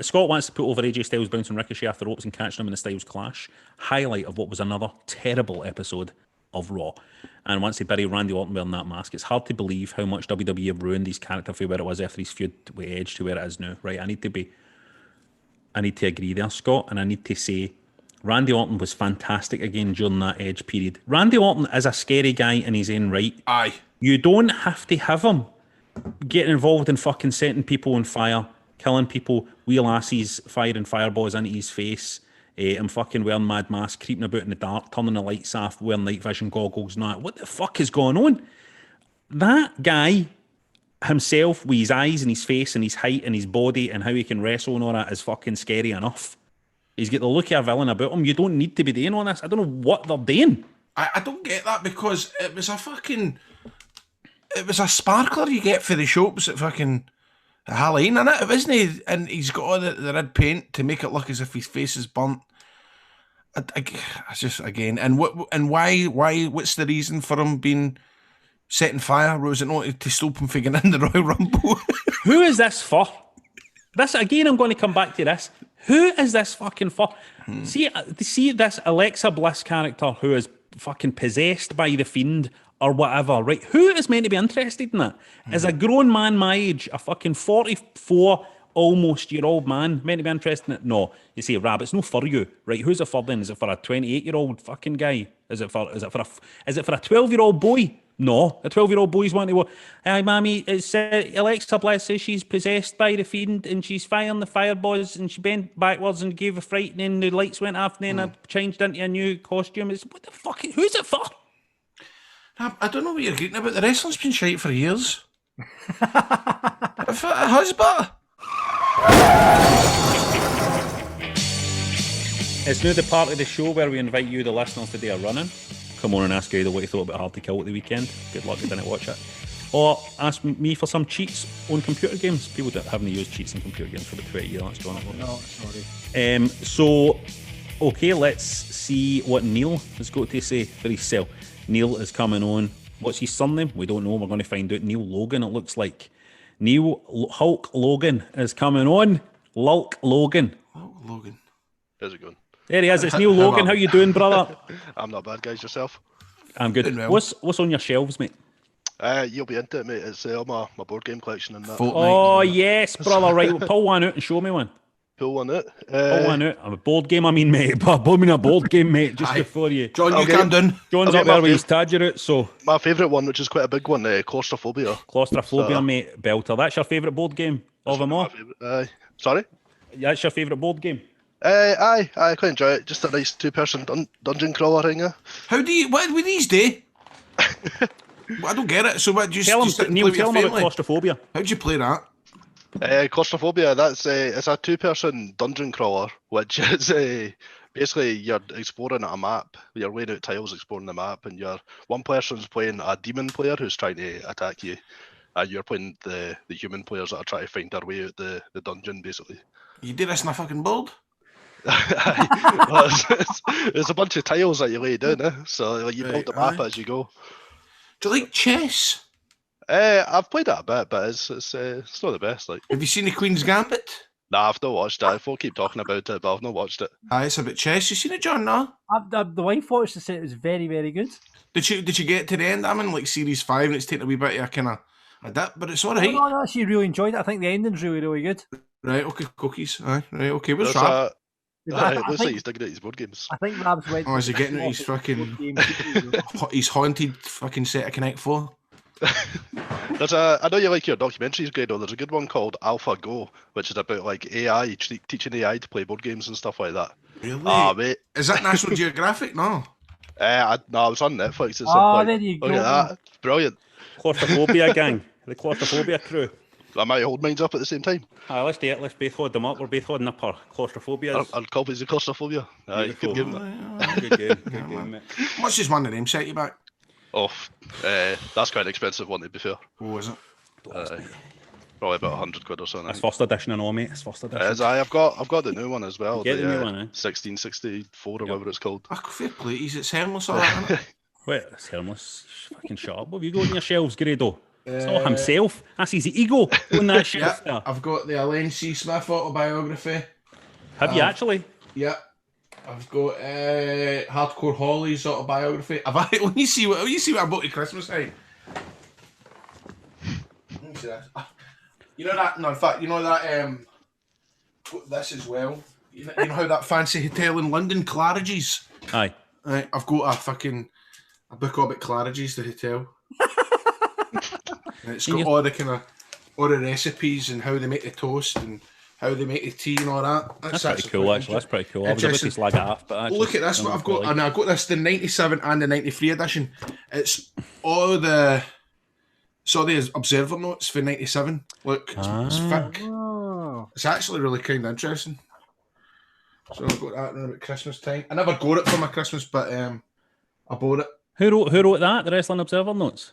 Scott wants to put over AJ Styles bouncing Ricochet after ropes and catching him in a Styles clash. Highlight of what was another terrible episode of Raw. And wants to bury Randy Orton wearing that mask. It's hard to believe how much WWE have ruined his character from where it was after his feud with Edge to where it is now. Right, I need to agree there, Scott, and I need to say Randy Orton was fantastic again during that Edge period. Randy Orton is a scary guy in his own right. Aye. You don't have to have him getting involved in fucking setting people on fire, killing people, wheel asses, firing fireballs into his face, and fucking wearing mad mask, creeping about in the dark, turning the lights off, wearing night vision goggles and that. What the fuck is going on? That guy himself, with his eyes and his face and his height and his body and how he can wrestle and all that, is fucking scary enough. He's got the look of a villain about him. You don't need to be doing all this. I don't know what they're doing. I don't get that because it was a sparkler you get for the shops at fucking Halloween, innit? It wasn't, and he's got all the red paint to make it look as if his face is burnt. It's just again, and why? What's the reason for him being setting fire? Was it not to stop him from getting in the Royal Rumble? Who is this for? This again, I'm going to come back to this. Who is this fucking for? See this Alexa Bliss character who is fucking possessed by the Fiend or whatever, right? Who is meant to be interested in that? As a grown man my age, a fucking 44 almost your old man. Meant to be interested in it? No. You say, Rab, it's no for you. Right, who's it for then? Is it for a 28-year-old fucking guy? Is it for a 12-year-old boy? No. A 12-year-old boy's wanting to go, hey, Mammy, it's Alexa Bliss says she's possessed by the Fiend and she's firing the fireballs and she bent backwards and gave a fright and then the lights went off and then I changed into a new costume. It's, what the fuck? Who's it for? I don't know what you're getting about. The wrestling's been shite for years. If it has, but... It's now the part of the show where we invite you, the listeners, to do a run-in. Come on and ask Grado what he thought about Hard to Kill at the weekend. Good luck, you didn't watch it. Or ask me for some cheats on computer games. People that haven't used cheats in computer games for about 20 years. That's John. No, sorry. So, okay, let's see what Neil has got to say for himself. Neil is coming on. What's his surname? We don't know. We're going to find out. Neil Logan, it looks like. Hulk Logan is coming on. Lulk Logan. Hulk Logan. How's it going? There he is. It's Neil Logan. How you doing, brother? I'm not bad, guys. Yourself? I'm good. Well. What's on your shelves, mate? You'll be into it, mate. It's all my board game collection and that. Oh, yes, brother. Right, well, pull one out and show me one. Pull one out. Pull one out. I'm a board game, mate. But I mean a board game, mate, just before you. John, you calm down. John's up there with his Tadger out, so. My favourite one, which is quite a big one, Claustrophobia. Claustrophobia, mate. Belter. That's your favourite board game of them all? Sorry? That's your favourite board game? I quite enjoy it. Just a nice two-person dungeon crawler thing. How do you... What do these do? I don't get it. So what, do you Tell sit him, and Neil, play with tell your him about family? Claustrophobia. How'd you play that? Claustrophobia, that's it's a two-person dungeon crawler, which is basically you're exploring a map. You're laying out tiles, exploring the map, and one person's playing a demon player who's trying to attack you, and you're playing the human players that are trying to find their way out the dungeon, basically. You did this in a fucking board? Well, it's a bunch of tiles that you lay down, so like, you build the map as you go. Do you like chess? I've played that a bit, but it's not the best. Like, Have you seen the Queen's Gambit? nah, I've not watched it. Folk keep talking about it, but I've not watched it. Aye, it's about chess. You seen it, John? No. The wife watched it, said it was very, very good. Did you get to the end? I'm in like series 5, and it's taking a wee bit of a kind of a dip, but it's all right. No, I actually really enjoyed it. I think the ending's really, really good. Right, okay, cookies. Aye, right, okay. What's There's that? it looks like he's digging at his board games. I think Rab's went. Oh, is he getting out his fucking his haunted fucking set of Connect 4? I know you like your documentaries, Grado. There's a good one called Alpha Go, which is about like AI, teaching AI to play board games and stuff like that. Really? Ah, mate. Is that National Geographic? No. No, I was on Netflix. It's There you look go. at that. It's brilliant. Claustrophobia gang. The Claustrophobia crew. I might hold mines up at the same time. Aye, let's do it. Let's both hold them up. We're both holding up our claustrophobia. Our copies of Claustrophobia. Aye, good game. Good game. Good game, mate. How much does one of them set you back? Oh, that's quite an expensive one, to be fair. Oh, is it? Probably about 100 quid or something. That's first edition and all, mate. It's first edition. I've got the new one as well. Get the new one, eh? 1664 or whatever it's called. Ah, fair play. It's harmless, all that, isn't it? Wait, it's harmless. Fucking shut up. What have you got on your shelves, Grado? It's not himself. That's his ego on that shelf there. I've got the Elaine C. Smith autobiography. Have you actually? Yeah. I've got Hardcore Holly's autobiography. Let me see what I bought at Christmas time. Let me see this. You know that? No, in fact, you know that. This as well. You know how that fancy hotel in London, Claridge's. Aye. Right, I've got a book about Claridge's, the hotel. And it's got all the recipes and how they make the toast and how they make the tea and all that. That's pretty cool, actually. That's pretty cool. I was about to slag it off, but actually, look at this, what I've got. And I've got this, the 97 and the 93 edition. It's all the observer notes for 97. Look, it's thick. Oh. It's actually really kind of interesting. So I've got that around about Christmas time. I never got it for my Christmas, but I bought it. Who wrote that? The Wrestling Observer notes?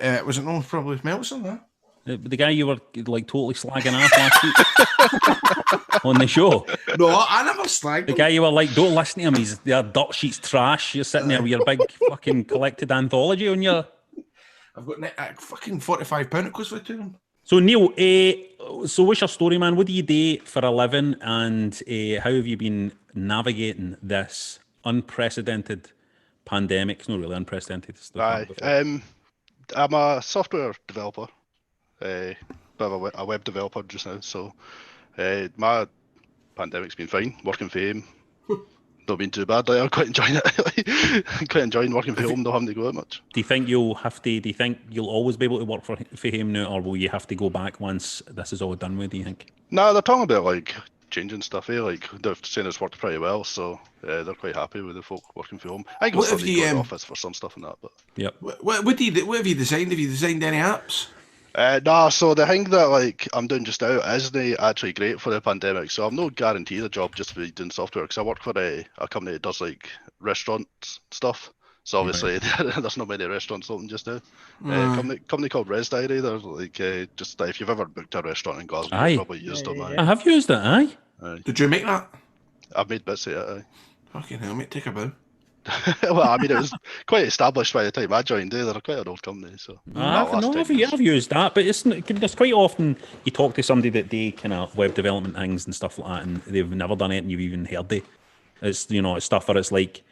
Was it probably Meltzer, huh? The guy you were like totally slagging off last week on the show. No, I never slagged The him. guy you were like, don't listen to him. He's their dirt sheet's trash. You're sitting there with your big fucking collected anthology on your. I've got fucking £45 it costs for to them. So Neil, so what's your story, man? What do you do for a living, and how have you been navigating this unprecedented pandemic? It's not really unprecedented. It's I'm a software developer, bit of a web developer just now. So My pandemic's been fine. Working for him, not been too bad. I'm quite enjoying it. Quite enjoying working for home. Not having to go out much. Do you think you'll always be able to work for him now, or will you have to go back once this is all done with? Do you think? No, they're talking about like changing stuff. Like they're saying it's worked pretty well, so they're quite happy with the folk working for home. I think we'll still need to go to the office for some stuff and that, but yep. What have you designed? Have you designed any apps? Nah, so the thing that like I'm doing just now isn't actually great for the pandemic, so I'm not guaranteed a job just to be doing software, because I work for a company that does like restaurant stuff, so obviously there's not many restaurants open just now. Company called Res Diary, they're like just if you've ever booked a restaurant in Glasgow, you've probably used them. I have used it, aye. Did you make that? I've made bits of it, aye. Fucking hell, mate, take a bow. Well, I mean, it was quite established by the time I joined. They're quite an old company, so. I've used that, but it's quite often you talk to somebody that they kind of web development things and stuff like that, and they've never done it, and you've even heard it. It's it's stuff where it's like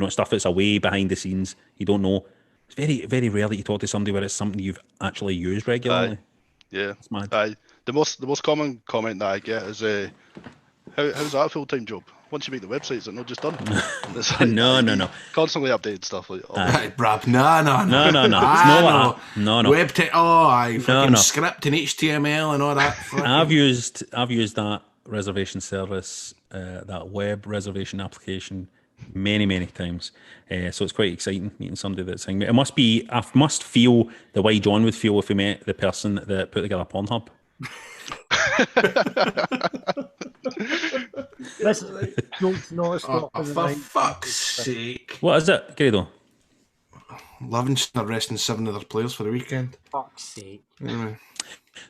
stuff that's away behind the scenes. You don't know. It's very very rare that you talk to somebody where it's something you've actually used regularly. Yeah, it's mad. The most common comment that I get is, "How's that a full-time job? Once you make the website, is it not just done?" Like, no. Constantly updated stuff like. Brab, no. It's no. Web tech. Fucking script and HTML and all that. I've used that reservation service, that web reservation application, many times. So it's quite exciting meeting somebody that's saying I must feel the way John would feel if he met the person that put together Pornhub. For fuck's sake. What is it, Grado? Livingston are resting 7 of their players for the weekend. Fuck's sake. Anyway.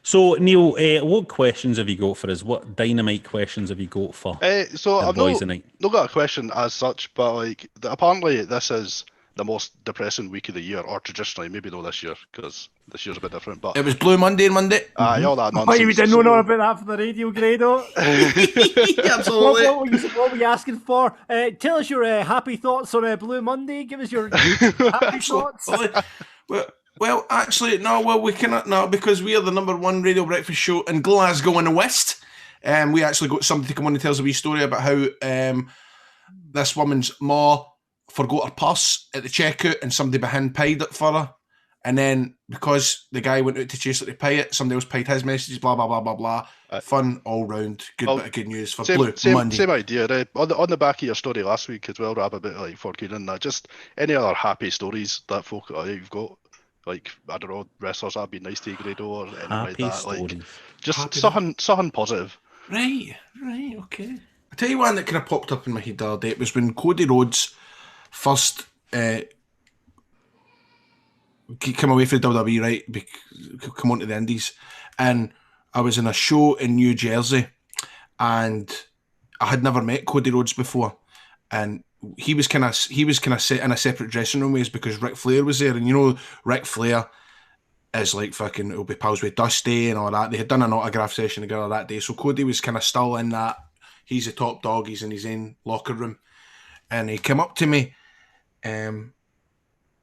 So, Neil, what questions have you got for us? What dynamite questions have you got for so the I've boys tonight? Not got a question as such, but like apparently this is the most depressing week of the year, or traditionally, maybe not this year, because this year's a bit different. But it was Blue Monday and Monday. All that nonsense. Oh, you didn't know about that for the radio, Grado? Absolutely. What were you asking for? Tell us your happy thoughts on Blue Monday. Give us your happy thoughts. Well, actually, no. Well, we cannot now because we are the #1 radio breakfast show in Glasgow in the West. We actually got somebody to come on and tell us a wee story about how this woman's ma forgot her purse at the checkout and somebody behind paid it for her. And then because the guy went out to chase her to pay it, somebody else paid his messages, blah, blah, blah, blah, blah. Fun all round. Good bit of good news for Blue Monday. Same idea. On the back of your story last week as well, Rob, about like forking in that. Just any other happy stories that folk you've got. Like, I don't know, wrestlers that have been nice to you, Grado, or anything like that. Stories. Like, just something positive. Right, okay. I tell you one that kind of popped up in my head the other day. It was when Cody Rhodes first came away from WWE, right? Come on to the Indies. And I was in a show in New Jersey, and I had never met Cody Rhodes before. And he was kind of set in a separate dressing room ways because Ric Flair was there, and you know Ric Flair is like fucking he'll be pals with Dusty and all that. They had done an autograph session together that day, so Cody was kind of still in that. He's the top dog. He's in his own locker room, and he came up to me,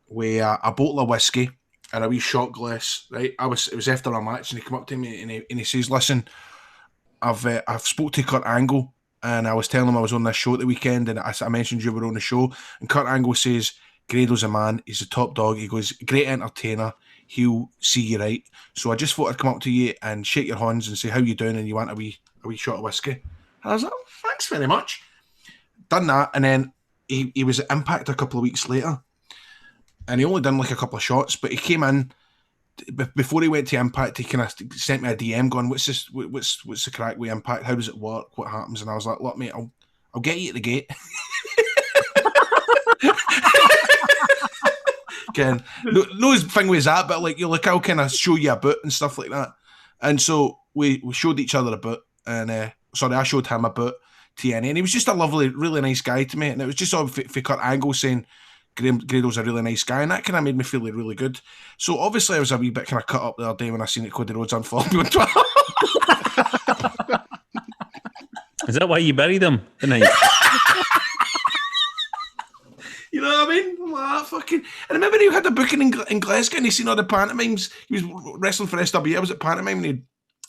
with a bottle of whiskey and a wee shot glass. Right, it was after a match, and he came up to me and he says, "Listen, I've spoke to Kurt Angle." And I was telling him I was on this show at the weekend, and I mentioned you were on the show. And Kurt Angle says, Grado's a man, he's a top dog. He goes, great entertainer, he'll see you right. So I just thought I'd come up to you and shake your hands and say, how you doing? And you want a wee shot of whiskey? And I was like, oh, thanks very much. Done that, and then he was at Impact a couple of weeks later. And he only done like a couple of shots, but he came in, before he went to Impact, he kind of sent me a DM going, what's the crack with Impact? How does it work? What happens? And I was like, look, mate, I'll get you at the gate. Again, no thing was that, but like, I'll kind of show you a boot and stuff like that. And so we showed each other a boot, and I showed him a boot, TNA, and he was just a lovely, really nice guy to me. And it was just all for Kurt Angle saying, Grado's a really nice guy, and that kind of made me feel really good. So obviously I was a wee bit kind of cut up the other day when I seen that Cody Rhodes unfollowed me on Twitter. Is that why you buried him tonight? You know what I mean? I'm like, fucking. And I remember he had a booking in Glasgow, and he seen all the pantomimes. He was wrestling for SW. I was at pantomime, and he'd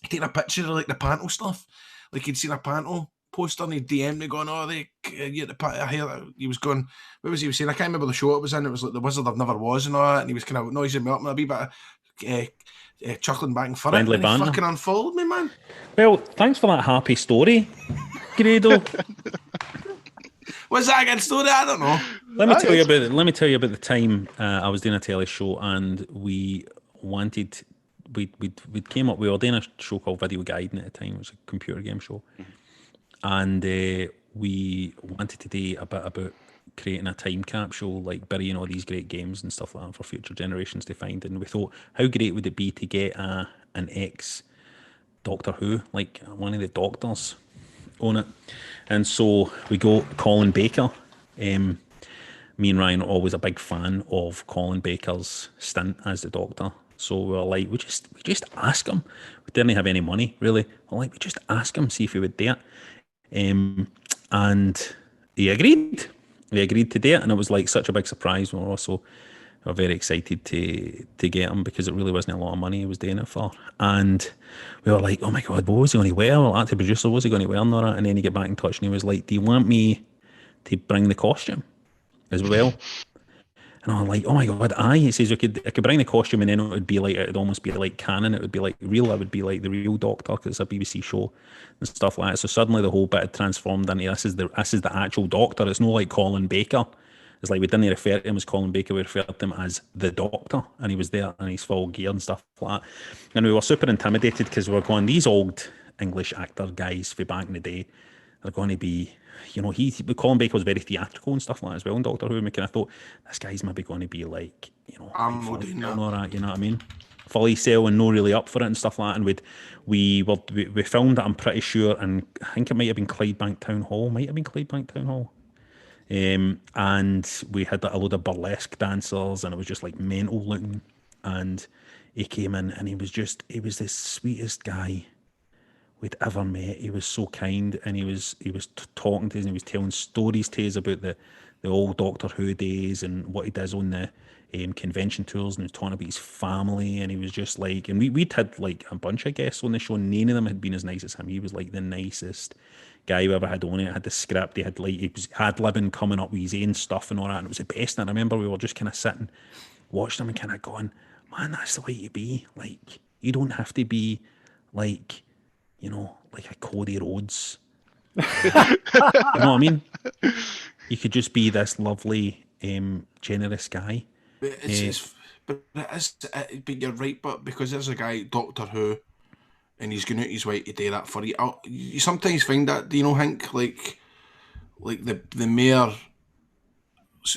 taken a picture of like the panto stuff, like he'd seen a panto poster and he DM'd me going, oh, I hear he was going, what was he saying? I can't remember the show it was in. It was like the Wizard of Never Was and all that, and he was kind of noising me up and a wee bit of chuckling back and forth. And he fucking unfollowed me, man. Well, thanks for that happy story, Grado. What's that again story? I don't know. Let me tell you about the time I was doing a telly show and we came up. We were doing a show called Video Guiding at the time. It was a computer game show, and we wanted to do a bit about creating a time capsule, like burying all these great games and stuff like that for future generations to find. And we thought, how great would it be to get an ex Doctor Who, like one of the doctors, on it. And so we got Colin Baker. Me and Ryan are always a big fan of Colin Baker's stint as the Doctor. So we were like, we just ask him. We didn't have any money, really. We're like, we just ask him, see if he would do it. And he agreed. He agreed to do it, and it was like such a big surprise. We were very excited to get him because it really wasn't a lot of money he was doing it for. And we were like, oh my God, what was he going to wear? Well, the producer, what was he going to wear and all that? And then he got back in touch and he was like, do you want me to bring the costume as well? And I'm like, oh my God, aye. He says, I could bring the costume, and then it would almost be like canon. It would be like real. It would be like the real Doctor because it's a BBC show and stuff like that. So suddenly the whole bit had transformed into this is the actual Doctor. It's not like Colin Baker. It's like we didn't refer to him as Colin Baker. We referred to him as the Doctor, and he was there in his full gear and stuff like that. And we were super intimidated because we were going, these old English actor guys from back in the day, they're going to be, Colin Baker was very theatrical and stuff like that as well in Doctor Who. And we kind of thought, this guy's maybe going to be like, I'm not doing that. All that, you know what I mean? Fully sell and no really up for it and stuff like that. And we filmed it, I'm pretty sure, and I think it might have been Clydebank Town Hall. And we had a load of burlesque dancers, and it was just like mental looking. And he came in, and he was the sweetest guy we'd ever met. He was so kind, and he was talking to us, and he was telling stories to us about the old Doctor Who days and what he does on the convention tours, and he was talking about his family, and he was just like, and we'd had like a bunch of guests on the show, none of them had been as nice as him. He was like the nicest guy we ever had on it. Had the script, he was ad-libbing, coming up with his own stuff and all that, and it was the best. And I remember we were just kind of sitting, watching him and kind of going, man, that's the way to be. Like, you don't have to be like, like a Cody Rhodes. You know what I mean? You could just be this lovely, generous guy. But you're right, but because there's a guy, Doctor Who, and he's going out his way to do that for you. You sometimes find that, Hank, like the more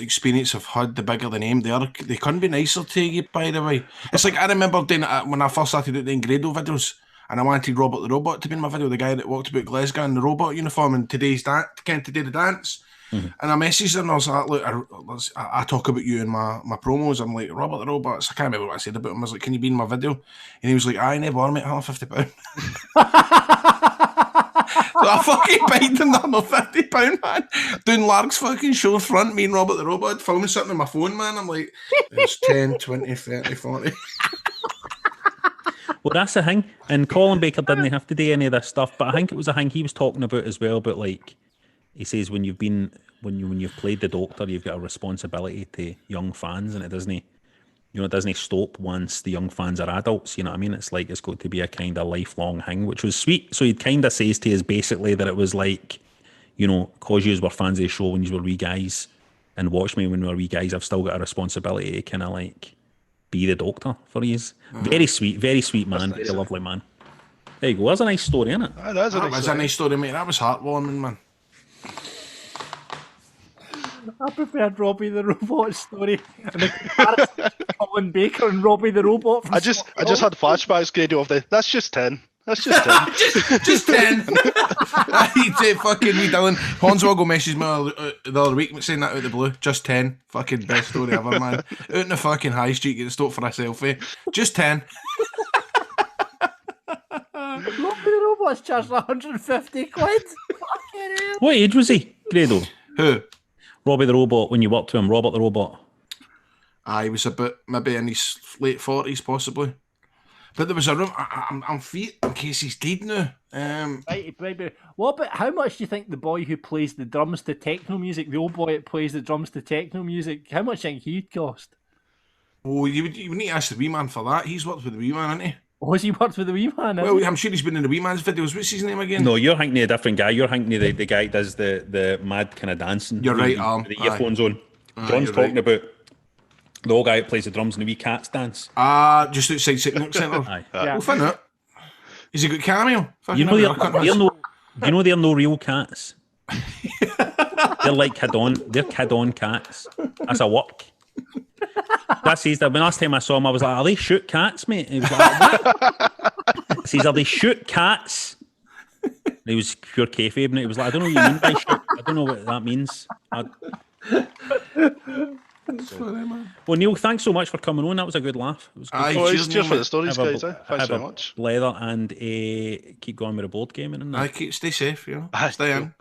experience I've had, the bigger the name they couldn't be nicer to you, by the way. It's like, I remember doing it when I first started doing Grado videos, and I wanted Robert the Robot to be in my video, the guy that walked about Glasgow in the robot uniform and to do the dance. Mm-hmm. And I messaged him and I was like, look, I talk about you in my promos. I'm like, Robert the Robot. I can't remember what I said about him. I was like, can you be in my video? And he was like, I never, mate, £150. So I fucking paid him another £50, man. Doing Lark's fucking show front, me and Robert the Robot, filming something on my phone, man. I'm like, it's 10, 20, 30, 40. Well, that's the thing. And Colin Baker didn't have to do any of this stuff, but I think it was a thing he was talking about as well, but like, he says when you've played the Doctor, you've got a responsibility to young fans, and it doesn't stop once the young fans are adults. You know what I mean? It's like it's got to be a kind of lifelong thing, which was sweet. So he kind of says to us basically that it was like, because you were fans of the show when you were wee guys and watched me when we were wee guys, I've still got a responsibility to kind of like be the Doctor for you. Very sweet man, very lovely man. There you go. That's a nice story, isn't it? That was a nice story, mate. That was heartwarming, man. I preferred Robbie the Robot story and the comparison to Colin Baker and Robbie the Robot. I just had flashbacks, Grado, of that's just 10. That's just 10. just 10. I say fucking me, Dylan. Hornswoggle messaged me the other week saying that out of the blue. Just 10. Fucking best story ever, man. Out in the fucking high street, getting stopped for a selfie. Just 10. Robbie the Robot's charged 150 quid. Fucking hell. What age was he, Grado? Who? Robbie the Robot, when you worked with him, Robert the Robot. He was about maybe in his late 40s, possibly. But there was a room. I'm feet in case he's dead now. Right. What about how much do you think the boy who plays the drums to techno music, the old boy that plays the drums to techno music, how much do you think he'd cost? Oh, you would need to ask the wee man for that. He's worked with the wee man, hasn't he? Oh, has he worked with the wee man? Well, I'm sure he's been in the wee man's videos. What's his name again? No, you're thinking of a different guy. You're thinking of the guy that does the mad kind of dancing. You're right, with the earphones on. John's talking about the old guy that plays the drums in the wee cats dance. Just outside Signal Centre. Aye. We'll find out. Has he got cameo? You know they're no real cats. They're like They're kid-on cats. That's a work. That says that when last time I saw him, I was like, "Are they shoot cats, mate?" And he was like, "What?" He says, "Are they shoot cats?" And he was pure kayfabe, and he was like, "I don't know what you mean by shoot. I don't know what that means." Well, Neil, thanks so much for coming on. That was a good laugh. It was good. Cheers for the stories, guys. Thanks very much. Blether and keep going with the board gaming and that. Stay safe, stay in.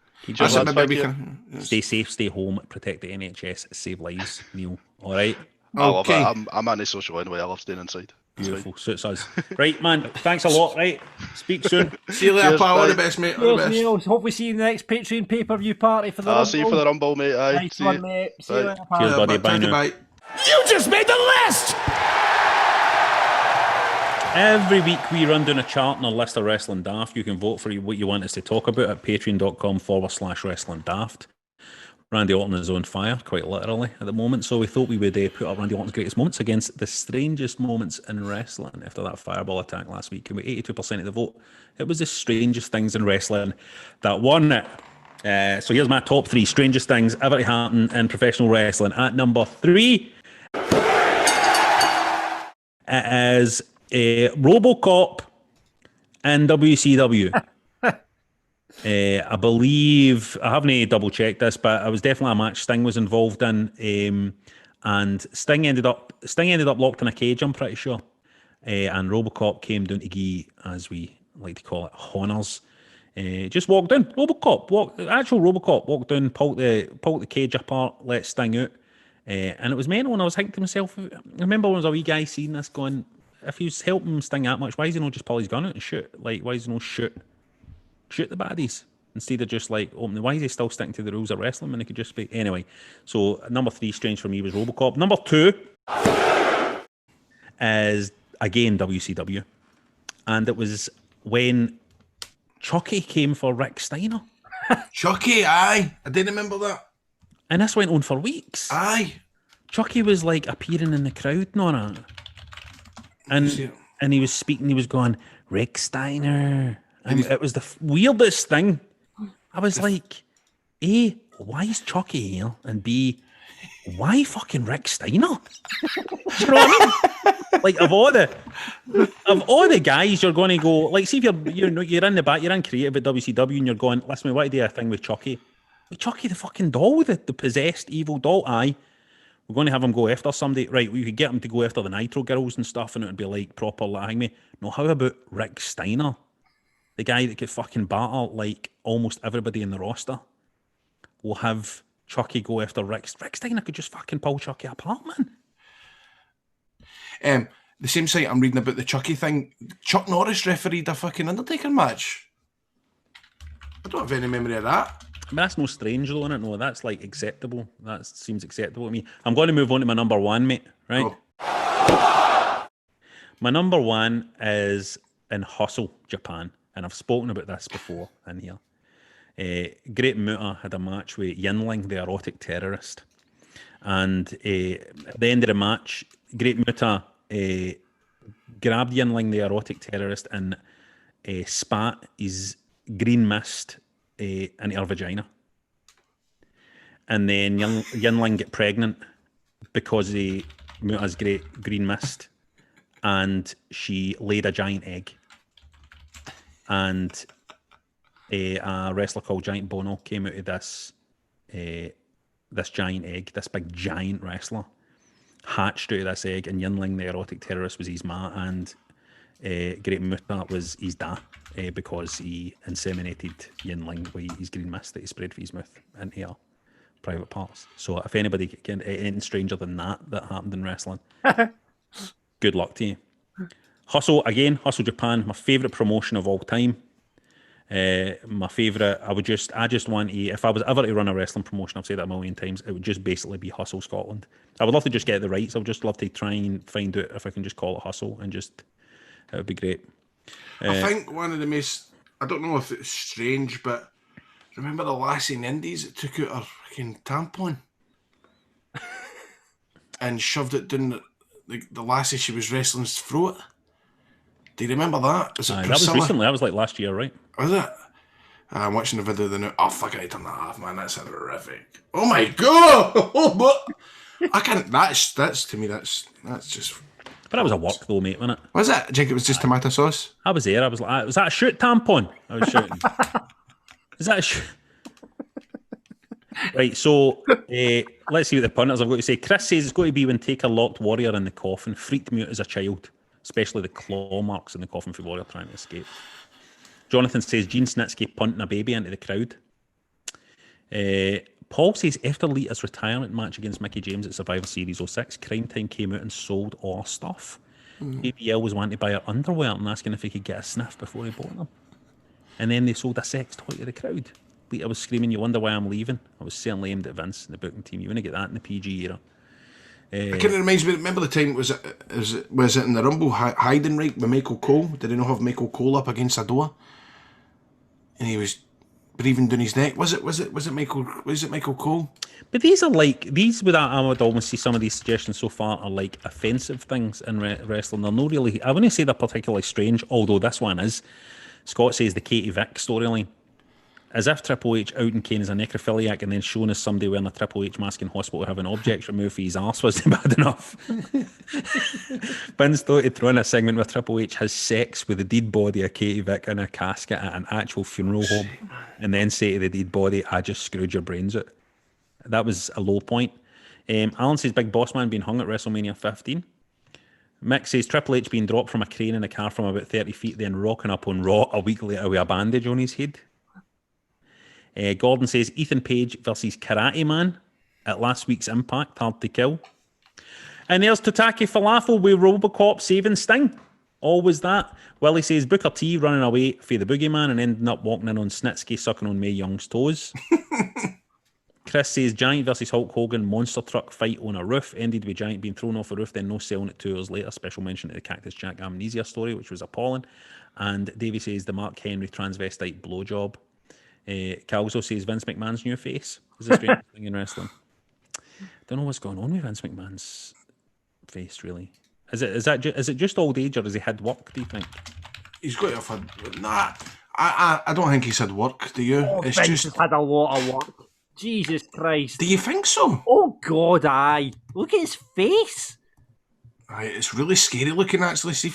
Stay safe, stay home, protect the NHS, save lives, Neil. All right. I love it. I'm antisocial anyway. I love staying inside. Beautiful, suits us. Right, man. Thanks a lot. Right, speak soon. See you later, pal. All the best, mate. All the best. Neil. Hopefully, see you in the next Patreon pay-per-view party for the Rumble. See you for the Rumble, mate. Aye. Nice one, mate. See you later, pal. Cheers, buddy. Bye now. Bye. You just made the list! Every week we run down a chart and a list of Wrestling Daft. You can vote for what you want us to talk about at patreon.com/Wrestling Daft. Randy Orton is on fire, quite literally, at the moment. So we thought we would put up Randy Orton's greatest moments against the strangest moments in wrestling after that fireball attack last week. And with 82% of the vote, it was the strangest things in wrestling that won it. So here's my top 3 strangest things ever to happen in professional wrestling. At number 3, it is RoboCop and WCW. I believe, I haven't double checked this, but it was definitely a match Sting was involved in, and Sting ended up locked in a cage, I'm pretty sure, and RoboCop came down to give, as we like to call it, honours. Just walked in. Actual RoboCop walked in, pulled the cage apart, let Sting out, and it was mental. And I was thinking to myself, I remember when I was a wee guy seeing this, going, if he's helping Sting that much, why does he not just pull his gun out and shoot? Like, why does he not shoot the baddies instead of just like opening? Why is he still sticking to the rules of wrestling when he could just be? Anyway, so number 3 strange for me was RoboCop. Number 2 is again WCW, and it was when Chucky came for Rick Steiner. Chucky, aye. I didn't remember that. And this went on for weeks. Aye. Chucky was like appearing in the crowd and all that. And he was speaking, he was going, Rick Steiner. And it was the weirdest thing. I was like, A, why is Chucky here? And B, why fucking Rick Steiner? Do you know what I mean? Like, of all the guys you're going to go, like, see if you're in the back, you're in creative at WCW and you're going, listen, we want to do a thing with Chucky. With Chucky, the fucking doll, the possessed evil doll. Aye. We're going to have him go after somebody. Right, we could get him to go after the Nitro girls and stuff, and it would be like proper like me. No, how about Rick Steiner? The guy that could fucking battle like almost everybody in the roster. We'll have Chucky go after Rick. Rick Steiner could just fucking pull Chucky apart, man. The same site I'm reading about the Chucky thing, Chuck Norris refereed a fucking Undertaker match. I don't have any memory of that. I mean, that's no strange though, isn't it? No, that's like acceptable. That seems acceptable to me. I'm going to move on to my number 1, mate. Right? Oh. My number 1 is in Hustle, Japan. And I've spoken about this before in here. Great Muta had a match with Yinling, the erotic terrorist. And at the end of the match, Great Muta grabbed Yinling, the erotic terrorist, and spat his green mist into her vagina. And then Yinling get pregnant because of Muta's great green mist. And she laid a giant egg. And a wrestler called Giant Bono came out of this giant egg, this big giant wrestler hatched out of this egg, and Yinling, the erotic terrorist, was his ma, and Great Muta was his da, because he inseminated Yinling with his green mist that he sprayed for his mouth into her private parts. So if anybody can anything stranger than that happened in wrestling, good luck to you. Hustle again, Hustle Japan, my favourite promotion of all time. My favourite, I just want if I was ever to run a wrestling promotion, I've said that a million times, it would just basically be Hustle Scotland. I would love to just get the rights. I would just love to try and find out if I can just call it Hustle and just, it would be great. I think one of the most, I don't know if it's strange, but remember the lassie in the Indies that took out her fucking tampon and shoved it down the lassie she was wrestling's throat? Do you remember that? Was it that was recently. That was like last year, right? Was it? I'm watching the video of the new. Oh fuck! I turn that off, man. That's horrific. Oh my god! Oh, but I can't. That's to me. That's just. But that was a work though, mate, wasn't it? Was it? Do you think it was just tomato sauce? I was there. I was like, was that a shoot tampon? I was shouting. Is that a shoot? Right. So let's see what the punters have got to say. Chris says it's got to be when Taker locked Warrior in the coffin. Freaked me out as a child. Especially the claw marks in the coffin for Warrior trying to escape. Jonathan says Gene Snitsky punting a baby into the crowd. Paul says after Lita's retirement match against Mickie James at Survivor Series 06, Crime Time came out and sold all her stuff. ABL was wanting to buy her underwear and asking if he could get a sniff before he bought them. And then they sold a sex toy to the crowd. Lita was screaming, "You wonder why I'm leaving?" I was certainly aimed at Vince and the booking team. You want to get that in the PG era. It kind of reminds me. Remember the time was it in the Rumble hiding right with Michael Cole? Did he not have Michael Cole up against a door? And he was breathing down his neck. Was it Michael Cole? But these are like I would almost see some of these suggestions so far are like offensive things in wrestling. They're not really. I wouldn't say they're particularly strange, although this one is. Scott says the Katie Vick storyline. As if Triple H outing Kane as a necrophiliac and then shown as somebody wearing a Triple H mask in hospital having objects removed for his arse wasn't bad enough. Vince thought he'd throw in a segment where Triple H has sex with the dead body of Katie Vick in a casket at an actual funeral home and then say to the dead body, "I just screwed your brains out." That was a low point. Alan says Big Boss Man being hung at WrestleMania 15. Mick says Triple H being dropped from a crane in a car from about 30 feet then rocking up on Raw a week later with a bandage on his head. Gordon says Ethan Page versus Karate Man at last week's Impact, Hard to Kill. And there's Tataki Falafel with Robocop saving Sting. Always that. Willie says Booker T running away for the Boogeyman and ending up walking in on Snitsky sucking on Mae Young's toes. Chris says Giant versus Hulk Hogan monster truck fight on a roof. Ended with Giant being thrown off a roof, then no selling it 2 hours later. Special mention to the Cactus Jack amnesia story, which was appalling. And Davey says the Mark Henry transvestite blowjob. Calzo says Vince McMahon's new face is a strange thing in wrestling. Don't know what's going on with Vince McMahon's face, really. Is it just old age or has he had work, do you think? He's got to have had... Nah, I don't think he's had work, do you? It's Vince has had a lot of work. Jesus Christ. Do you think so? Oh, God, aye. Look at his face. Aye, it's really scary looking, actually. See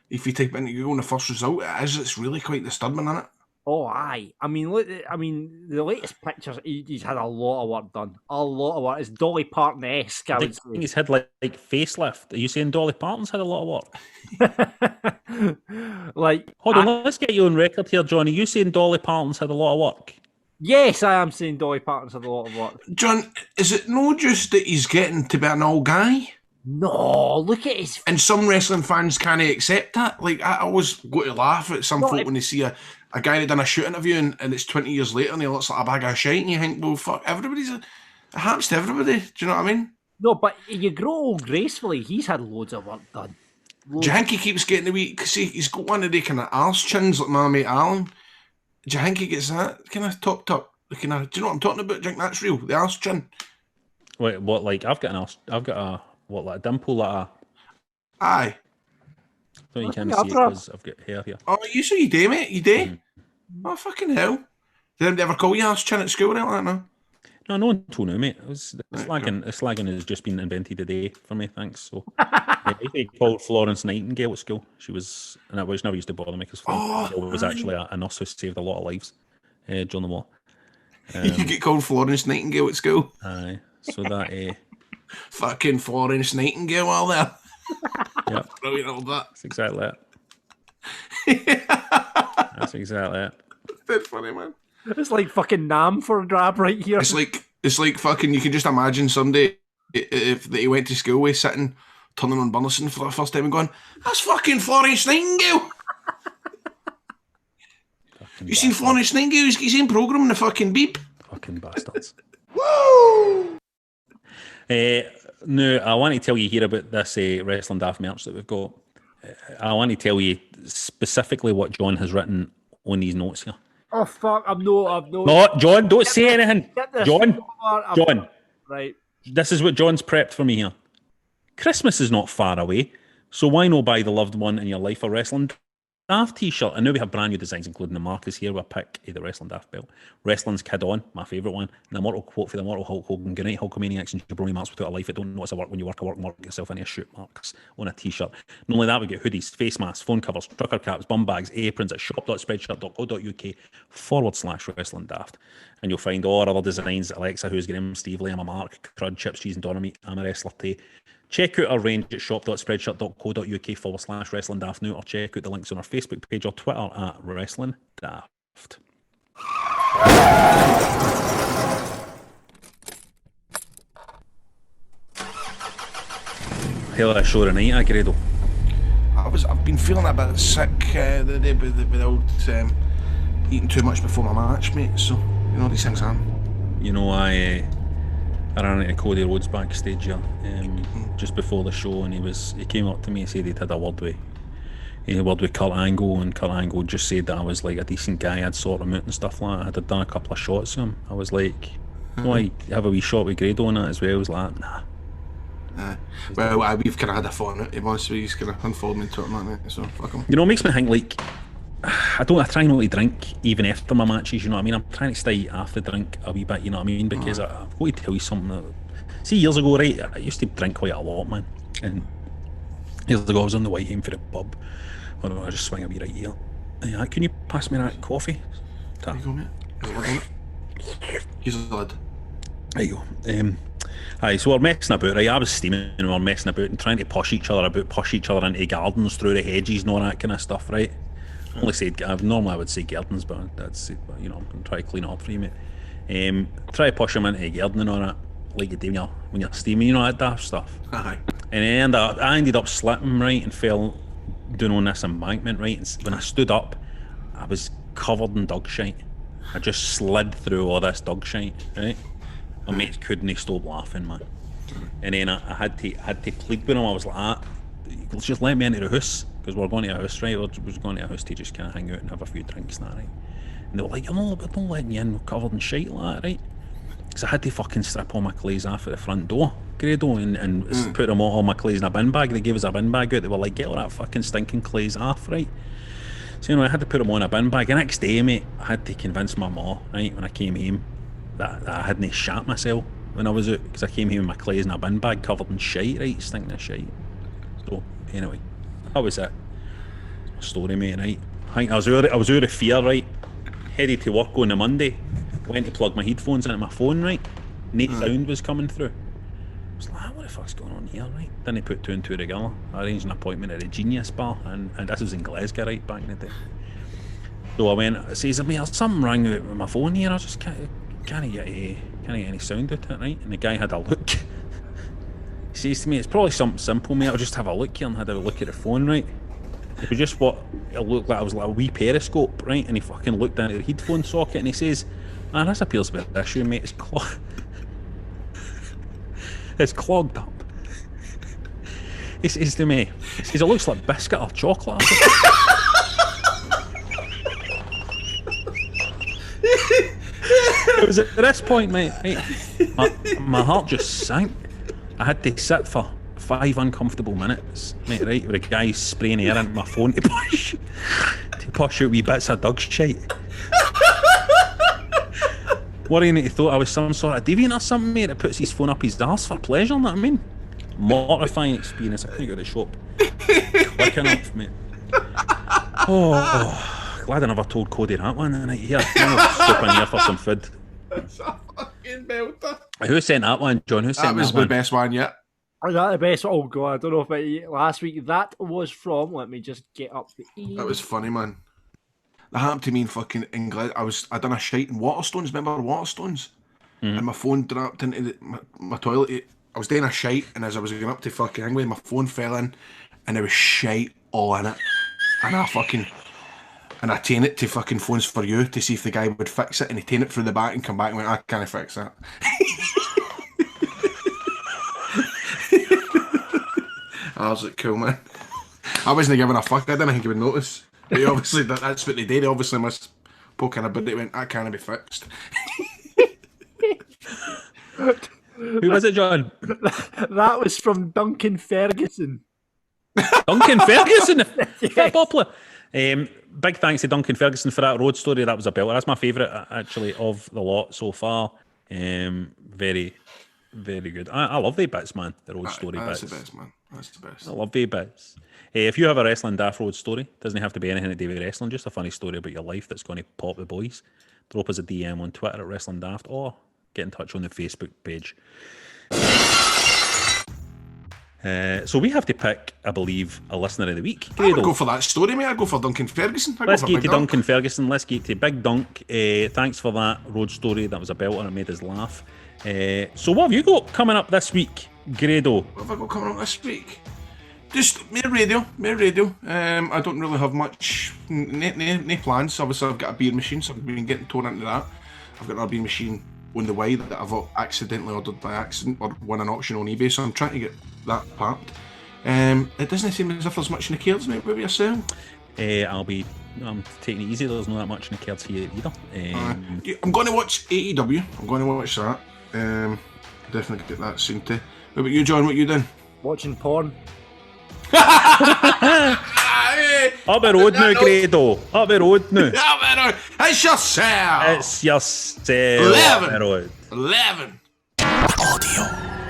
if you type into Google on the first result, it's really quite disturbing, isn't it? Oh, aye. I mean, look. I mean, the latest pictures, he's had a lot of work done. A lot of work. It's Dolly Parton-esque, I would say. He's had like facelift. Are you saying Dolly Parton's had a lot of work? Hold on, let's get you on record here, Johnny. You saying Dolly Parton's had a lot of work? Yes, I am saying Dolly Parton's had a lot of work. John, is it not just that he's getting to be an old guy? No, look at his... And some wrestling fans can't accept that. Like, I always go to laugh at some folk when they see a guy that done a shoot interview and it's 20 years later and he looks like a bag of shite and you think, well, fuck, it happens to everybody. Do you know what I mean? No, but you grow old gracefully. He's had loads of work done. Do you think he keeps getting the wee... Because he's got one of the kind of arse chins like my mate Alan. Do you think he gets that kind of topped up? Do you know what I'm talking about? Do you think that's real? The arse chin? Wait, what, like, I've got a dimple, like a... Aye. So you can't see it because I've got hair here. Oh, you do, mate? You do? Oh, fucking hell. Did they ever call you arse chin at school or anything like that, no? No, until now, mate. Slagging has just been invented today for me, thanks. So, they called Florence Nightingale at school. She was, and it was never used to bother me because Florence was actually a nurse who saved a lot of lives during the war. You get called Florence Nightingale at school? Aye. So that... fucking Florence Nightingale all there. Yeah. Brilliant, all that. That's exactly it. That's exactly it. That's funny, man. It's like fucking Nam for a grab right here. It's like fucking. You can just imagine somebody if he went to school with sitting turning on Burleson for the first time and going, that's fucking Florence Nightingale. You seen Florence Nightingale? He's in programme in the fucking Beep. Fucking bastards. Woo! No, I want to tell you here about this Wrestling Daft merch that we've got. I want to tell you specifically what John has written on these notes here. Oh fuck! I'm no. No, John, don't say anything. John. Right. This is what John's prepped for me here. Christmas is not far away, so why not buy the loved one in your life a Wrestling Daft t-shirt? And now we have brand new designs, including the markers here. We'll pick the Wrestling Daft belt, Wrestling's Kid On, my favourite one, and the Immortal quote for the Immortal Hulk Hogan. Good night, Hulkamaniacs and jabroni marks without a life. It don't know it's a work when you work a work, mark yourself into a shoot marks on a t-shirt. Not only that, we get hoodies, face masks, phone covers, trucker caps, bum bags, aprons at shop.spreadshirt.co.uk/Wrestling Daft. And you'll find all our other designs: Alexa, Who's Graham, Steve Lee, I'm a Mark, Crud, Chips, Cheese and Donner Meat, I'm a Wrestler Tay. Check out our range at shop.spreadshirt.co.uk/Wrestling Daft now, or check out the links on our Facebook page or Twitter at Wrestling Daft. Hell of a show tonight, Grado. I've been feeling a bit sick the day with the old eating too much before my match, mate. So you know these things happen. You know, I ran into Cody Rhodes backstage here just before the show, and he came up to me and said he'd had a word with Kurt Angle, and Kurt Angle just said that I was like a decent guy, I'd sort him out and stuff like that. I'd done a couple of shots with him. I was like, I have a wee shot with Grado on that as well. I was like, nah. Well, we've kind of had a fun out. He's kind of unfolded me into it, like that. So fuck him. You know, it makes me think like I try not to drink even after my matches. You know what I mean? I'm trying to stay after drink a wee bit. You know what I mean? Because I've got to tell you something. See, years ago, right, I used to drink quite a lot, man. And years ago, I was on the way home for the pub. I don't know, I just swing a wee right here. Can you pass me that coffee? There you go, mate. Here's a lid. There you go. So we're messing about, right? I was steaming and we're messing about and trying to push each other into gardens through the hedges and all that kind of stuff, right? Normally I would say gardens, but that's, you know, I'm going to try to clean it up for you, mate. Try to push them into a garden and all that, like you do when you're steaming, you know, that daft stuff. Aye. And I ended up slipping, right, and fell down on this embankment, right? And when I stood up, I was covered in dog shite. I just slid through all this dog shite, right? My mates couldn't stop laughing, man. And then I had to plead with him. I was like, just let me into the house, because we're going to a house, right? We're going to a house to just kind of hang out and have a few drinks and that, right? And they were like, we're not letting you in, we're covered in shite like that, right? Because I had to fucking strip all my clothes off at the front door, Grado, and put them all my clothes in a bin bag. They gave us a bin bag out. They were like, get all that fucking stinking clothes off, right? So, you know, I had to put them on a bin bag. The next day, mate, I had to convince my ma, right, when I came home, that I hadn't shat myself when I was out, because I came home with my clothes in a bin bag covered in shite, right, stinking of shite. So, anyway, that was it. My story, mate, right? I think I was out of fear, right? Headed to work on the Monday, went to plug my headphones into my phone, right? No sound was coming through. I was like, what the fuck's going on here, right? Then they put two and two together. I arranged an appointment at the Genius Bar, and this was in Glasgow, right, back in the day. So I went, I says, there's something wrong with my phone here, I just can't get any sound out of it, right? And the guy had a look. He says to me, it's probably something simple, mate, I'll just have a look here, and had a look at the phone, right? It was just what it looked like. I was like a wee periscope, right? And he fucking looked into the headphone socket and he says, man, this appears to be an issue, mate. It's clogged up. He says to me, it looks like biscuit or chocolate. It was at this point, mate, right, my heart just sank. I had to sit for 5 uncomfortable minutes, mate, right, with a guy spraying air into my phone to push out wee bits of dog shite. Worrying that he thought I was some sort of deviant or something, mate, that puts his phone up his arse for pleasure, you know what I mean? Mortifying experience. I couldn't go to the shop quick enough, mate. Oh, glad I never told Cody that one the night here. I'm gonna stop in here for some food. That's a fucking belter. Who sent that one, John? Who sent that one? That was the best one yet. Is that the best? Oh god, I don't know if it last week. That was from. Let me just get up the. That was funny, man. That happened to me in fucking England. I done a shite in Waterstones. Remember Waterstones? And my phone dropped into my toilet I was doing a shite, and as I was going up to fucking England, my phone fell in, and there was shite all in it. And I ta'en it to fucking Phones for You to see if the guy would fix it, and he ta'en it through the back and come back and went, I can't fix that. I was like, cool, man. I wasn't giving a fuck. I didn't think he would notice. But he obviously, that's what they did. He obviously must poke in a bit. They went, that can't be fixed. Who was it, John? That was from Duncan Ferguson. Duncan Ferguson? Yes. Popular. Big thanks to Duncan Ferguson for that road story. That was a belter. That's my favourite, actually, of the lot so far. Very, very good. I love the bits, man. The road story bits. That's the best, man. That's the best. I love the bits. If you have a wrestling daft road story, doesn't have to be anything to do with wrestling, just a funny story about your life that's going to pop the boys, drop us a DM on Twitter at Wrestling Daft or get in touch on the Facebook page. So we have to pick, I believe, a listener of the week. I would go for that story, mate. I'd go for Duncan Ferguson. Let's get to Duncan Ferguson. Let's get to Big Dunk. Thanks for that road story. That was a belter and it made us laugh. So what have you got coming up this week, Grado? What have I got coming up this week? Just mere radio. I don't really have much, no plans. Obviously, I've got a beer machine, so I've been getting torn into that. I've got another beer machine on the way that I've accidentally ordered by accident or won an auction on eBay, so I'm trying to get that parked. It doesn't seem as if there's much in the cards, mate. What are you saying? I'm taking it easy. There's not that much in the cards here either. I'm going to watch AEW. I'm going to watch that. Definitely get that soon too. What about you, John? What you doing? Watching porn. Up the road now, Grado. Up the road now. It's yourself. It's yourself. 11. Audio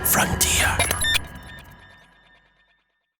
Frontier.